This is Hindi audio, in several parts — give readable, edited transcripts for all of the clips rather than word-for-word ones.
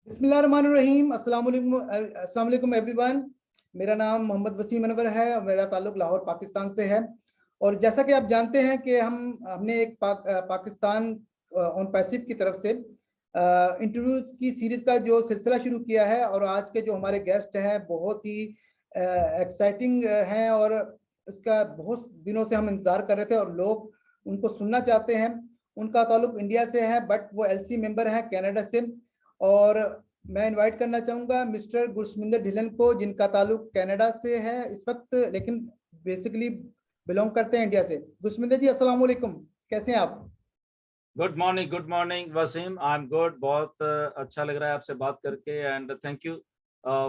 बिस्मिल्लाहिर्रहमानिर्रहीम। अस्सलाम वालेकुम एवरीवन। मेरा नाम मोहम्मद वसीम अनवर है और मेरा ताल्लुक लाहौर पाकिस्तान से है। और जैसा कि आप जानते हैं कि हमने एक पाकिस्तान ऑन पैसिव की तरफ से इंटरव्यूज की सीरीज का जो सिलसिला शुरू किया है। और आज के जो हमारे गेस्ट हैं बहुत ही एक्साइटिंग हैं और उसका बहुत दिनों से हम इंतज़ार कर रहे थे और लोग उनको सुनना चाहते हैं। उनका ताल्लुक इंडिया से है बट वो एलसी मेंबर हैं कनाडा से। और मैं इनवाइट करना चाहूँगा मिस्टर गुरसमिंदर ढिलन को, जिनका ताल्लुक कनाडा से है इस वक्त, लेकिन बेसिकली बिलोंग करते हैं इंडिया से। गुरसमिंदर जी, अस्सलाम वालेकुम, कैसे हैं आप? Good morning Waseem. I am good. बहुत अच्छा लग रहा है आपसे बात करके and thank you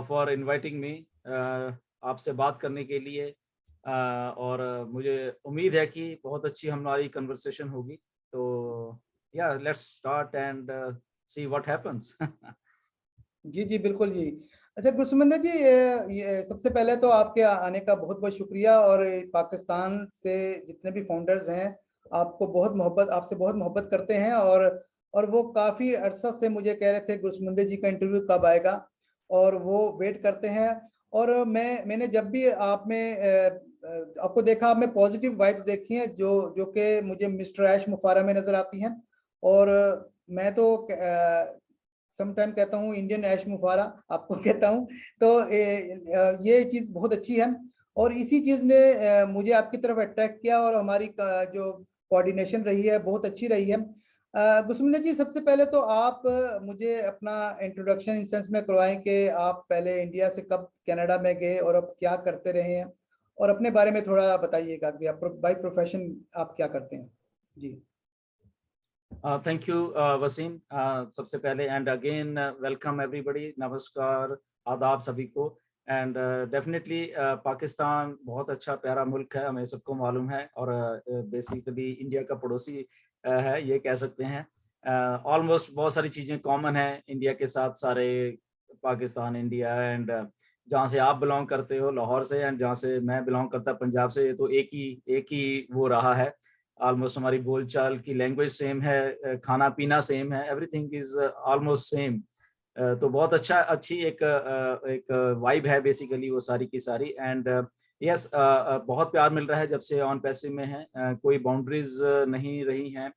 for inviting me आपसे बात करने के लिए। और मुझे उम्मीद है कि बहुत अच्छी हमारी कन्वर्सेशन होगी। तो या let's start and see what happens. जी जी बिल्कुल जी। अच्छा गुरसमिंदर जी, ये सबसे पहले तो आपके आने का बहुत बहुत शुक्रिया। और पाकिस्तान से जितने भी फाउंडर्स हैं आपको बहुत मोहब्बत, आपसे बहुत मोहब्बत करते हैं। और वो काफ़ी अरसा से मुझे कह रहे थे गुरसमिंदर जी का इंटरव्यू कब आएगा, और वो वेट करते हैं। और मैंने जब भी आप में आपको देखा, आप में पॉजिटिव वाइब्स देखी हैं जो जो कि मुझे मिस्टर ऐश मुफारा में नज़र आती हैं। और मैं तो समटाइम कहता हूँ इंडियन ऐश मुफारा आपको कहता हूँ। तो ये चीज़ बहुत अच्छी है और इसी चीज़ ने मुझे आपकी तरफ अट्रैक्ट किया और हमारी जो कोऑर्डिनेशन रही है बहुत अच्छी रही है। गुरसमिंदर जी, सबसे पहले तो आप मुझे अपना इंट्रोडक्शन इन सेंस में करवाएं कि आप पहले इंडिया से कब कनाडा में गए और अब क्या करते रहे हैं, और अपने बारे में थोड़ा बताइएगा कि आप बाय प्रोफेशन आप क्या करते हैं। जी थैंक यू वसीम। सबसे पहले एंड अगेन वेलकम एवरीबॉडी, नमस्कार, आदाब सभी को। एंड डेफिनेटली पाकिस्तान बहुत अच्छा प्यारा मुल्क है, हमें सबको मालूम है। और बेसिकली इंडिया का पड़ोसी है ये कह सकते हैं। ऑलमोस्ट बहुत सारी चीज़ें कॉमन हैं इंडिया के साथ, सारे पाकिस्तान इंडिया। एंड जहाँ से आप बिलोंग करते हो लाहौर से, एंड जहाँ से मैं बिलोंग करता पंजाब से, तो एक ही वो रहा है। ऑलमोस्ट हमारी बोलचाल की लैंग्वेज सेम है, खाना पीना सेम है, एवरीथिंग इज ऑलमोस्ट सेम। तो बहुत अच्छी एक वाइब है बेसिकली वो सारी की सारी। एंड यस, बहुत प्यार मिल रहा है जब से ऑन पैसिव में है। कोई बाउंड्रीज नहीं रही हैं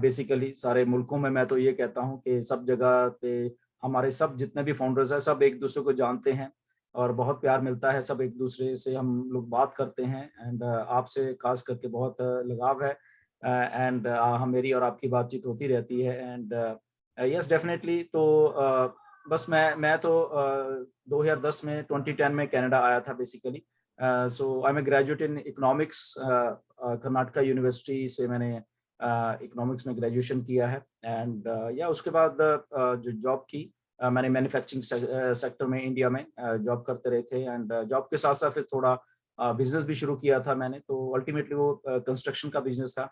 बेसिकली सारे मुल्कों में। मैं तो ये कहता हूँ कि सब जगह पे हमारे सब जितने भी फाउंडर्स हैं सब एक दूसरे को जानते हैं और बहुत प्यार मिलता है, सब एक दूसरे से हम लोग बात करते हैं। एंड आपसे खास करके बहुत लगाव है। एंड हम मेरी और आपकी बातचीत होती रहती है। And yes definitely. तो बस मैं तो 2010 में 2010 में कनाडा आया था basically. So I am a graduate in economics, Karnataka university से मैंने इकोनॉमिक्स में ग्रेजुएशन किया है। एंड या उसके बाद जो जॉब की, मैंने मैन्युफैक्चरिंग सेक्टर में इंडिया में जॉब करते रहे थे। एंड जॉब के साथ साथ फिर थोड़ा बिजनेस भी शुरू किया था मैंने। तो अल्टीमेटली वो कंस्ट्रक्शन का बिजनेस था।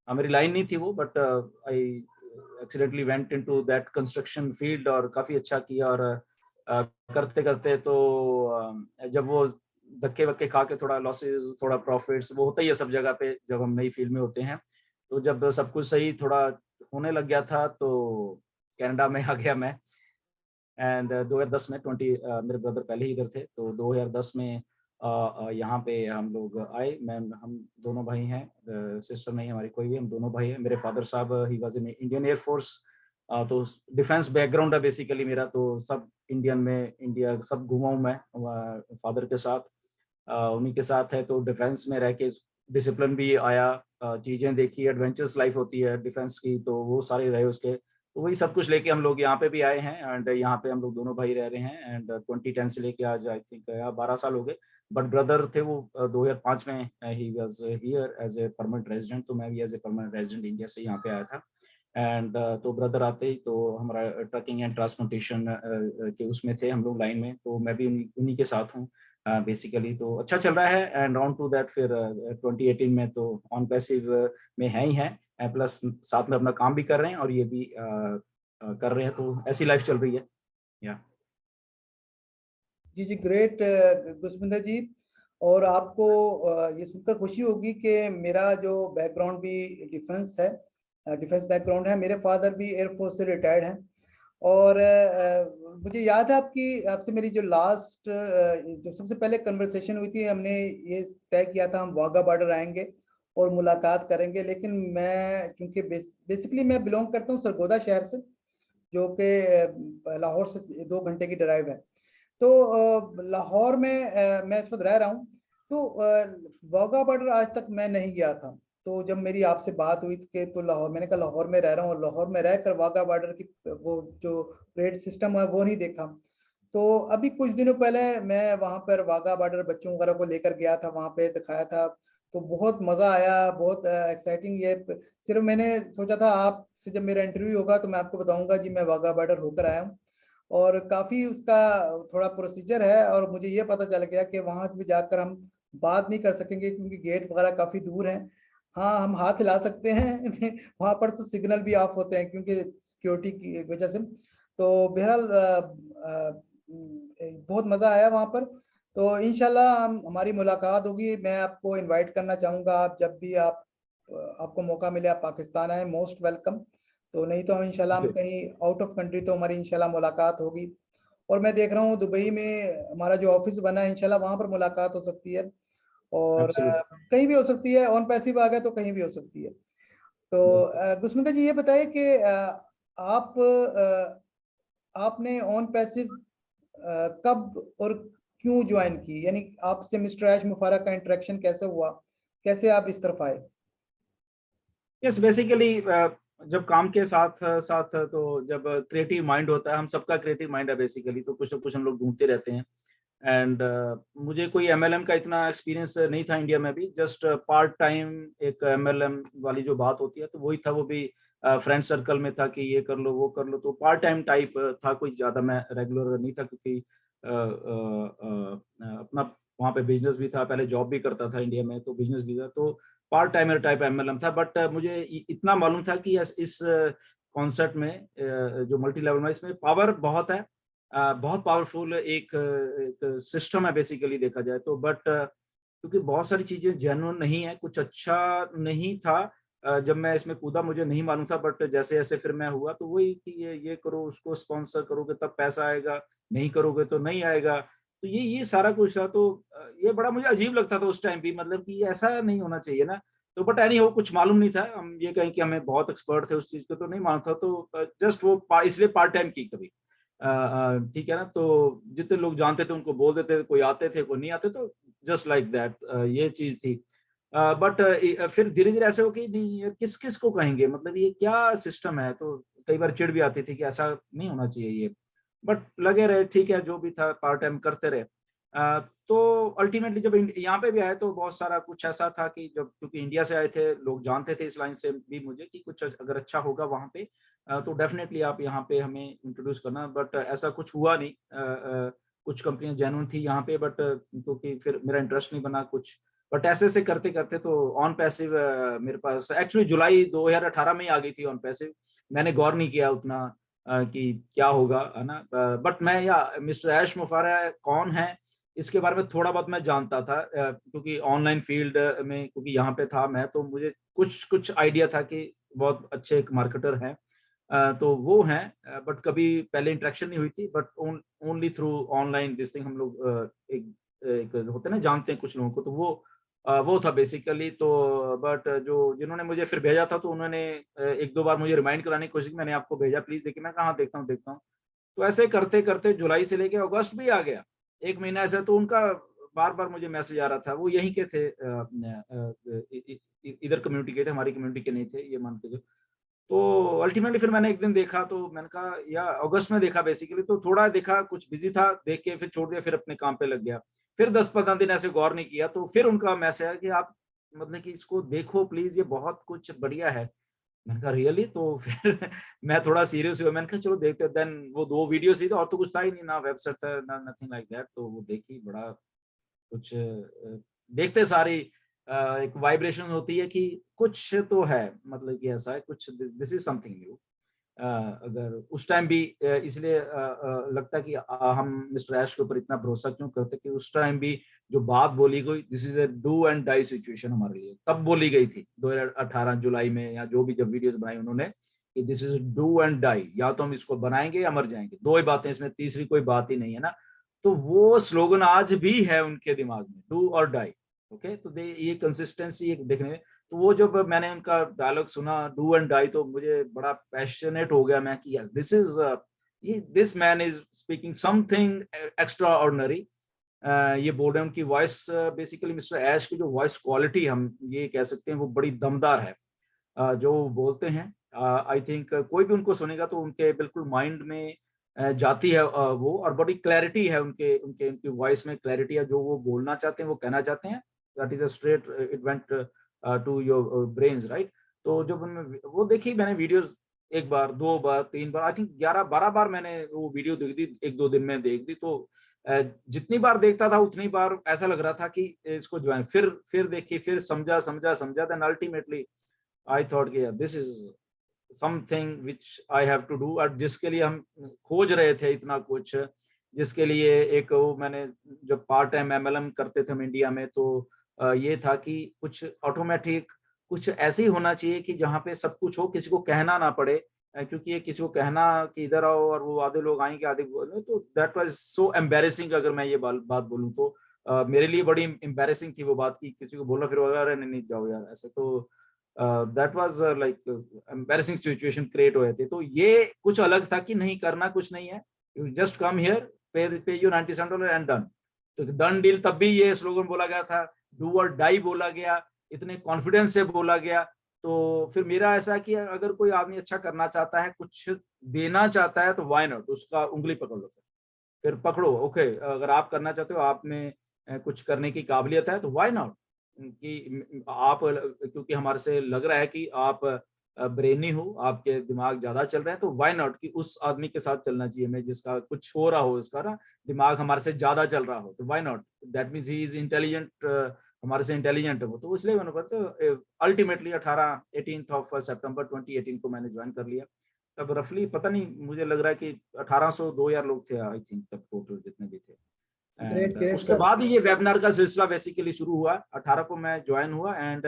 मेरी लाइन नहीं थी वो, but I accidentally went into that construction field और काफ़ी अच्छा किया। और करते करते तो जब वो धक्के वक्के खा के थोड़ा लॉसेस थोड़ा प्रॉफिट्स वो होता ही है सब जगह पे जब हम नई फील्ड में होते हैं। तो जब सब कुछ सही थोड़ा होने लग गया था तो कनाडा में आ गया मैं। एंड 2010 में मेरे ब्रदर पहले ही इधर थे, तो 2010 में यहाँ पे हम लोग आए। हम दोनों भाई हैं, सिस्टर नहीं हमारी कोई भी, हम दोनों भाई हैं। मेरे फादर साहब he was in Indian air force. तो डिफेंस बैकग्राउंड है बेसिकली मेरा, तो सब इंडियन में इंडिया सब घूमा हूँ मैं फादर के साथ। उन्हीं के साथ है तो डिफेंस में रह के डिसिप्लिन भी आया, चीज़ें देखी, एडवेंचरस लाइफ होती है डिफेंस की, तो वो सारे रहे उसके। तो वही सब कुछ लेके हम लोग यहाँ पे भी आए हैं। एंड यहाँ पे हम लोग दोनों भाई रह रहे हैं। एंड 2010 से लेके आज आई थिंक 12 साल हो गए। बट ब्रदर थे वो 2005 में ही was here as a permanent resident, तो मैं भी as a permanent resident India से यहाँ पे आया था। एंड तो ब्रदर आते ही तो हमारा ट्रकिंग एंड ट्रांसपोर्टेशन के उसमें थे हम लोग लाइन में, तो मैं भी उन्हीं के साथ हूँ बेसिकली। तो अच्छा चल रहा है। एंड ऑन टू दैट फिर 2018 में तो ऑन पैसिव में है ही है, प्लस साथ में अपना काम भी कर रहे हैं और ये भी कर रहे हैं। तो ऐसी लाइफ चल रही है। या जी जी ग्रेट गुरसमिंदर जी। और आपको ये सुनकर खुशी होगी कि मेरा जो बैकग्राउंड भी डिफेंस है, डिफेंस बैकग्राउंड है। मेरे फादर भी एयरफोर्स से रिटायर्ड हैं और मुझे याद है आपसे मेरी जो लास्ट जो सबसे पहले कन्वर्सेशन हुई थी, हमने ये तय किया था हम वाघा बॉर्डर आएंगे और मुलाकात करेंगे, लेकिन मैं चूंकि बेसिकली मैं बिलोंग करता हूँ सरगोदा शहर से, जो कि लाहौर से 2 घंटे की ड्राइव है। तो लाहौर में मैं इस वक्त रह रहा हूँ। तो वाघा बॉर्डर आज तक मैं नहीं गया था। तो जब मेरी आपसे बात हुई कि तो लाहौर, मैंने कहा लाहौर में रह रहा हूँ और लाहौर में रहकर वाघा बॉर्डर की वो जो परेड सिस्टम है वो नहीं देखा। तो अभी कुछ दिनों पहले मैं वहां पर वाघा बॉर्डर बच्चों वगैरह को लेकर गया था, वहां पे दिखाया था। तो बहुत मजा आया, बहुत एक्साइटिंग। ये सिर्फ मैंने सोचा था आपसे जब मेरा इंटरव्यू होगा तो मैं आपको बताऊंगा जी मैं वाघा बॉर्डर होकर आया हूँ। और काफी उसका थोड़ा प्रोसीजर है, और मुझे ये पता चल गया कि वहां से भी जाकर हम बात नहीं कर सकेंगे क्योंकि गेट वगैरह काफी दूर हैं। हाँ, हम हाथ हिला सकते हैं वहां पर तो सिग्नल भी ऑफ होते हैं क्योंकि सिक्योरिटी की वजह से। तो बहरहाल बहुत मजा आया वहां पर। तो इंशाल्लाह हमारी मुलाकात होगी। मैं आपको इनवाइट करना चाहूंगा, आप जब भी आपको मौका मिले आप पाकिस्तान आए, मोस्ट वेलकम। तो नहीं तो हम इंशाल्लाह हम कहीं आउट ऑफ कंट्री तो हमारी इंशाल्लाह मुलाकात होगी। और मैं देख रहा हूँ दुबई में हमारा जो ऑफिस बना है, इंशाल्लाह वहां पर मुलाकात हो सकती है। और एब्सोल्युटली। कहीं भी हो सकती है, ऑन पैसिव आ गया तो कहीं भी हो सकती है। तो गुस्मिता जी ये बताइए कि आप आपने ऑन पैसिव कब और क्यों ज्वाइन की, यानी आपसे मिस्टर ऐश मुफारा का इंटरेक्शन कैसे हुआ, कैसे आप इस तरफ आए? यस, बेसिकली जब काम के साथ साथ तो जब क्रिएटिव माइंड होता है, हम सबका क्रिएटिव माइंड है बेसिकली, तो कुछ ना कुछ हम लोग ढूंढते रहते हैं। एंड मुझे कोई एमएलएम का इतना एक्सपीरियंस नहीं था इंडिया में भी, जस्ट पार्ट टाइम एक एमएलएम वाली जो बात होती है तो वही था, वो भी फ्रेंड सर्कल में था कि ये कर लो वो कर लो, तो पार्ट टाइम टाइप था, कोई ज़्यादा मैं रेगुलर नहीं था क्योंकि अपना वहाँ पे बिजनेस भी था, पहले जॉब भी करता था इंडिया में, तो बिजनेस भी था, तो पार्ट टाइमर टाइप एमएलएम था। बट मुझे इतना मालूम था कि इस कॉन्सेप्ट में जो मल्टी लेवल में इसमें पावर बहुत है, बहुत पावरफुल एक सिस्टम है बेसिकली देखा जाए तो। बट क्योंकि बहुत सारी चीजें जेन्युइन नहीं है, कुछ अच्छा नहीं था। जब मैं इसमें कूदा मुझे नहीं मालूम था, बट जैसे जैसे फिर मैं हुआ तो वही कि ये करो, उसको स्पॉन्सर करोगे तब पैसा आएगा, नहीं करोगे तो नहीं आएगा। तो ये सारा कुछ था, तो ये बड़ा मुझे अजीब लगता था उस टाइम भी, मतलब कि ये ऐसा नहीं होना चाहिए ना। तो बट एनी हो, कुछ मालूम नहीं था, हम ये कहें कि हमें बहुत एक्सपर्ट थे उस चीज को तो नहीं मालूम था, तो जस्ट वो इसलिए पार्ट टाइम की कभी। ठीक है ना, तो जितने लोग जानते थे उनको बोल देते थे, कोई आते थे कोई नहीं आते, तो जस्ट लाइक दैट ये चीज थी। बट फिर धीरे धीरे ऐसे हो कि नहीं, ये किस किस को कहेंगे, मतलब ये क्या सिस्टम है, तो कई बार चिढ़ भी आती थी कि ऐसा नहीं होना चाहिए ये। बट लगे रहे, ठीक है, जो भी था पार्ट टाइम करते रहे। तो अल्टीमेटली जब यहाँ पे भी आए तो बहुत सारा कुछ ऐसा था कि जब, क्योंकि इंडिया से आए थे, लोग जानते थे इस लाइन से भी मुझे कि कुछ अगर अच्छा होगा वहाँ पे तो डेफिनेटली आप यहाँ पे हमें इंट्रोड्यूस करना। बट ऐसा कुछ हुआ नहीं। कुछ कंपनियां जेन्युइन थी यहाँ पे, बट क्योंकि फिर मेरा इंटरेस्ट नहीं बना कुछ। बट ऐसे ऐसे करते करते तो ऑन पैसिव मेरे पास एक्चुअली जुलाई 2018 में ही आ गई थी ऑन पैसिव। मैंने गौर नहीं किया उतना कि क्या होगा, है ना। बट मैं, या मिस्टर ऐश मुफारा कौन है इसके बारे में थोड़ा बहुत मैं जानता था, क्योंकि ऑनलाइन फील्ड में, क्योंकि यहाँ पे था मैं, तो मुझे कुछ कुछ आइडिया था कि बहुत अच्छे एक मार्केटर हैं। तो वो हैं, बट कभी पहले इंटरेक्शन नहीं हुई थी, but only through online this thing हम लोग एक एक होते हैं ना, जानते हैं कुछ लोगों को, तो वो था बेसिकली। तो बट जो जिन्होंने मुझे फिर भेजा था, तो उन्होंने एक दो बार मुझे रिमाइंड कराने की कोशिश की, मैंने आपको भेजा प्लीज देखिए, मैं कहाँ देखता हूँ देखता हूँ। तो ऐसे करते करते जुलाई से लेके अगस्त भी आ गया, एक महीना ऐसा, तो उनका बार बार मुझे मैसेज आ रहा था, वो यहीं के थे, इधर कम्युनिटी के थे, हमारी कम्युनिटी के नहीं थे, ये मान के। तो अल्टीमेटली फिर मैंने एक दिन देखा, तो मैंने कहा, या अगस्त में देखा बेसिकली, तो थोड़ा देखा, कुछ बिजी था, देख के फिर छोड़ दिया, फिर अपने काम पे लग गया। फिर 10-15 दिन ऐसे गौर नहीं किया, तो फिर उनका मैसेज आया कि आप, मतलब कि इसको देखो प्लीज, ये बहुत कुछ बढ़िया है। मैंने कहा रियली, तो फिर मैं थोड़ा सीरियस हुआ, मैंने कहा चलो देखते हैं। देन वो 2 वीडियोस थी, तो और तो कुछ था ही नहीं, ना वेबसाइट था ना नथिंग लाइक दैट, तो वो देखी, बड़ा कुछ देखते सारी एक वाइब्रेशन होती है कि कुछ तो है, मतलब कि ऐसा है कुछ, दिस इज समथिंग न्यू। अगर उस टाइम भी इसलिए लगता है कि हम मिस्टर ऐश के ऊपर इतना भरोसा क्यों करते, कि उस टाइम भी जो बात बोली गई, this is a do and die situation हमारे लिए, तब बोली गई थी 2018 जुलाई में, या जो भी जब वीडियोस बनाई उन्होंने, कि this is do and die, या तो हम इसको बनाएंगे या मर जाएंगे, दो ही बातें, इसमें तीसरी कोई बात ही नहीं है ना। तो वो स्लोगन आज भी है उनके दिमाग में, डू और डाई। ओके, तो ये कंसिस्टेंसी देखने में, तो वो जब मैंने उनका डायलॉग सुना डू एंड डाई, तो मुझे बड़ा पैशनेट हो गया मैं कि yes this is, this man is speaking something extra ordinary. ये बोल रहे हैं, उनकी वॉइस बेसिकली मिस्टर ऐश की जो वॉइस क्वालिटी हम ये कह सकते हैं वो बड़ी दमदार है। जो बोलते हैं, आई थिंक कोई भी उनको सुनेगा तो उनके बिल्कुल माइंड में जाती है वो, और बड़ी क्लैरिटी है उनके उनके उनकी वॉइस में क्लैरिटी है, जो वो बोलना चाहते हैं वो कहना चाहते हैं, that is a straight, it went to your brains, right. तो जब वो देखी मैंने वीडियोस, एक बार, दो बार, तीन बार, आई थिंक 11-12 बार मैंने वो वीडियो देख दी, एक दो दिन में देख दी। तो जितनी बार देखता था उतनी बार ऐसा लग रहा था कि इसको ज्वाइन, फिर देखी, फिर समझा समझा समझा, देन अल्टीमेटली आई थॉट कि this is something which I have to do, और जिसके लिए हम खोज रहे थे इतना कुछ, जिसके लिए एक वो मैंने जब पार्ट टाइम एमएलएम करते थे हम इंडिया में, तो ये था कि कुछ ऑटोमेटिक, कुछ ऐसे ही होना चाहिए कि जहाँ पे सब कुछ हो, किसी को कहना ना पड़े, क्योंकि ये किसी को कहना कि इधर आओ और वो आधे लोग आएंगे आधे बोले, तो दैट वाज सो एम्बेरेसिंग। अगर मैं ये बात बोलूँ तो मेरे लिए बड़ी एम्बेरेसिंग थी वो बात, कि किसी को बोलना फिर अरे नहीं नहीं जाओ यार ऐसे, तो that was like embarrassing situation create हुए थे। तो ये कुछ अलग था कि नहीं, करना कुछ नहीं है, यू जस्ट कम हियर, पे यू $97 एंड डन। तो डन डील तब भी ये स्लोगन बोला गया था, डू और डाई बोला गया, इतने कॉन्फिडेंस से बोला गया। तो फिर मेरा ऐसा कि अगर कोई आदमी अच्छा करना चाहता है, कुछ देना चाहता है, तो व्हाई नॉट, उसका उंगली पकड़ लो, फिर पकड़ो। ओके, अगर आप करना चाहते हो, आप में कुछ करने की काबिलियत है, तो व्हाई नॉट, कि आप, क्योंकि हमारे से लग रहा है कि आप ब्रेनी हो, आपके दिमाग ज्यादा चल रहे हैं, तो व्हाई नॉट कि उस आदमी के साथ चलना चाहिए हमें जिसका कुछ हो रहा हो, उसका ना दिमाग हमारे से ज्यादा चल रहा हो, तो why not, that means he is intelligent, हमारे से इंटेलिजेंट है वो, तो इसलिए मैंने पता अल्टीमेटली 18 सितंबर 2018 को मैंने ज्वाइन कर लिया। तब रफली पता नहीं, मुझे लग रहा है कि 1802 लोग थे आई थिंक तब टोटल जितने भी थे। ग्रेट एंड ग्रेट उसके सर। बाद ये वेबिनार का सिलसिला बेसिकली शुरू हुआ, 18 को मैं ज्वाइन हुआ, एंड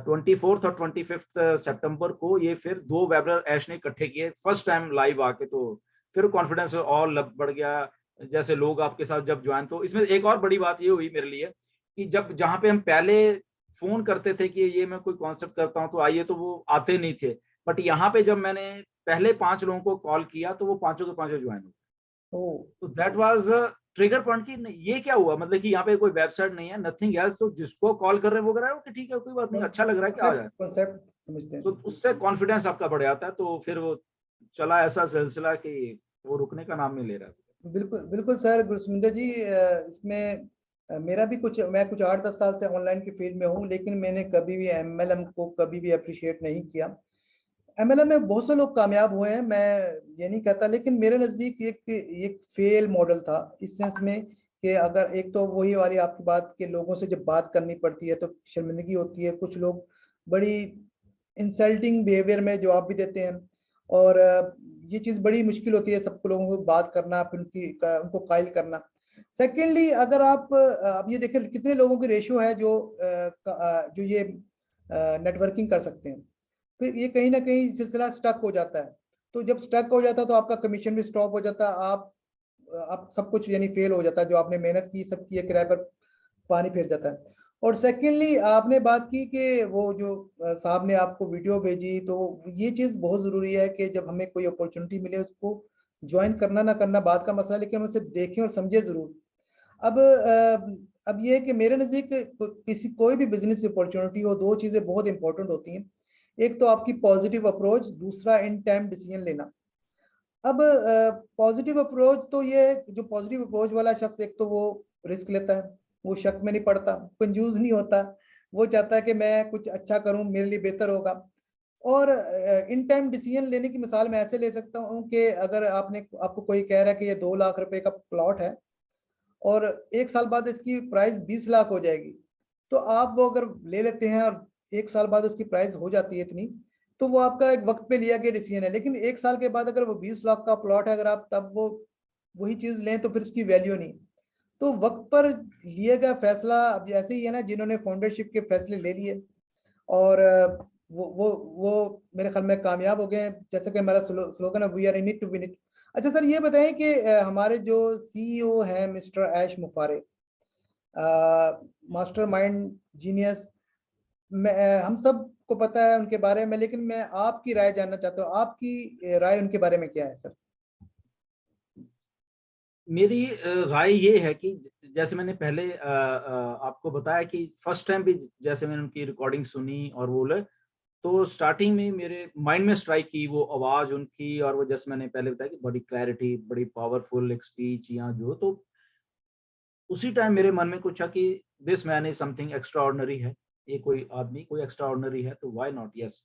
24 और 25 सितंबर को ये फिर दो वेबिनार ऐश ने इकट्ठे किए फर्स्ट टाइम लाइव आके, तो फिर कॉन्फिडेंस और बढ़ गया। जैसे लोग आपके साथ जब ज्वाइन, तो इसमें एक और बड़ी बात ये हुई मेरे लिए कि जब जहाँ पे हम पहले फोन करते थे कि ये मैं कोई कॉन्सेप्ट करता हूँ तो आइए, तो वो आते नहीं थे, बट यहाँ पे जब मैंने पहले 5 लोगों को कॉल किया तो वो पांचों के पांचों ज्वाइन हुए। ओ तो दैट वाज ट्रिगर पॉइंट की ये क्या हुआ, मतलब कि यहाँ पे कोई वेबसाइट नहीं है, नथिंग एल्स, तो जिसको कॉल कर रहे हैं वो कर रहा है, ओके ठीक है कोई बात नहीं, अच्छा लग रहा है क्या आ कॉन्सेप्ट जाए, कॉन्सेप्ट समझते तो हैं। उससे कॉन्फिडेंस आपका बढ़ जाता है। तो फिर वो चला ऐसा सिलसिला कि वो रुकने का नाम नहीं ले रहा है। बिल्कुल बिल्कुल सर गुरसुंदर जी, इसमें मेरा भी कुछ, मैं कुछ 8-10 साल से ऑनलाइन की फील्ड में हूँ, लेकिन मैंने कभी भी एमएलएम को कभी भी अप्रिशिएट नहीं किया। एमएलएम में बहुत से लोग कामयाब हुए हैं, मैं ये नहीं कहता, लेकिन मेरे नज़दीक एक एक फेल मॉडल था, इस सेंस में कि अगर एक तो वही वाली आपकी बात के लोगों से जब बात करनी पड़ती है तो शर्मिंदगी होती है, कुछ लोग बड़ी इंसल्टिंग बिहेवियर में जवाब भी देते हैं, और ये चीज़ बड़ी मुश्किल होती है सबको लोगों को बात करना, फिर उनको कायल करना। सेकेंडली, अगर आप अब ये देखें कितने लोगों की रेशियो है जो ये नेटवर्किंग कर सकते हैं, फिर ये कहीं ना कहीं सिलसिला स्टक हो जाता है। तो जब स्टक हो जाता है तो आपका कमीशन भी स्टॉप हो जाता है, आप सब कुछ यानी फेल हो जाता है, जो आपने मेहनत की सब की है किराए पर पानी फिर जाता है। और सेकेंडली आपने बात की कि वो जो साहब ने आपको वीडियो भेजी, तो ये चीज़ बहुत ज़रूरी है कि जब हमें कोई अपॉर्चुनिटी मिले उसको ज्वाइन करना ना करना बात का मसला है, लेकिन हम उसे देखें और समझे ज़रूर। अब ये है कि मेरे नज़दीक किसी कोई भी बिजनेस अपॉर्चुनिटी हो, दो चीज़ें बहुत इंपॉर्टेंट होती हैं। एक तो आपकी पॉजिटिव अप्रोच, दूसरा इन टाइम डिसीजन लेना। अब पॉजिटिव अप्रोच तो ये है, जो पॉजिटिव अप्रोच वाला शख्स, एक तो वो रिस्क लेता है, वो शक में नहीं पड़ता, कंजूस नहीं होता, वो चाहता है कि मैं कुछ अच्छा करूं, मेरे लिए बेहतर होगा। और इन टाइम डिसीजन लेने की मिसाल मैं ऐसे ले सकता हूं कि अगर आपको कोई कह रहा है कि ये 2 लाख रुपए का प्लॉट है और 1 साल बाद इसकी प्राइस 20 लाख हो जाएगी, तो आप वो अगर ले लेते हैं और 1 साल बाद उसकी प्राइस हो जाती है इतनी, तो वो आपका एक वक्त पे लिया गया डिसीजन है। लेकिन 1 साल के बाद अगर वो 20 लाख का प्लॉट है, अगर आप तब वो वही चीज लें तो फिर उसकी वैल्यू नहीं। तो वक्त पर लिया गया फैसला अब ऐसे ही है ना, जिन्होंने फाउंडरशिप के फैसले ले लिए और वो मेरे ख्याल में कामयाब हो गए हैं, जैसे कि हमारा स्लोगन है, we are in it to win it. अच्छा सर, ये बताएं कि हमारे जो सीईओ हैं mister Ash Mufare, mastermind genius, हम सब को पता है उनके बारे में, लेकिन मैं आपकी राय जानना चाहता हूँ, आपकी राय उनके बारे में क्या है सर? मेरी राय ये है कि जैसे मैंने पहले आपको बताया कि फर्स्ट टाइम भी जैसे मैंने उनकी रिकॉर्डिंग सुनी और बोले, तो स्टार्टिंग में मेरे माइंड में स्ट्राइक की वो आवाज उनकी, और वो जैसे मैंने पहले बताया कि बड़ी क्लैरिटी, बड़ी पावरफुल एक स्पीच या जो, तो उसी टाइम मेरे मन में कुछ था कि this man is something extra ordinary है, ये कोई आदमी कोई एक्स्ट्रा ऑर्डिनरी है, तो व्हाई नॉट, यस।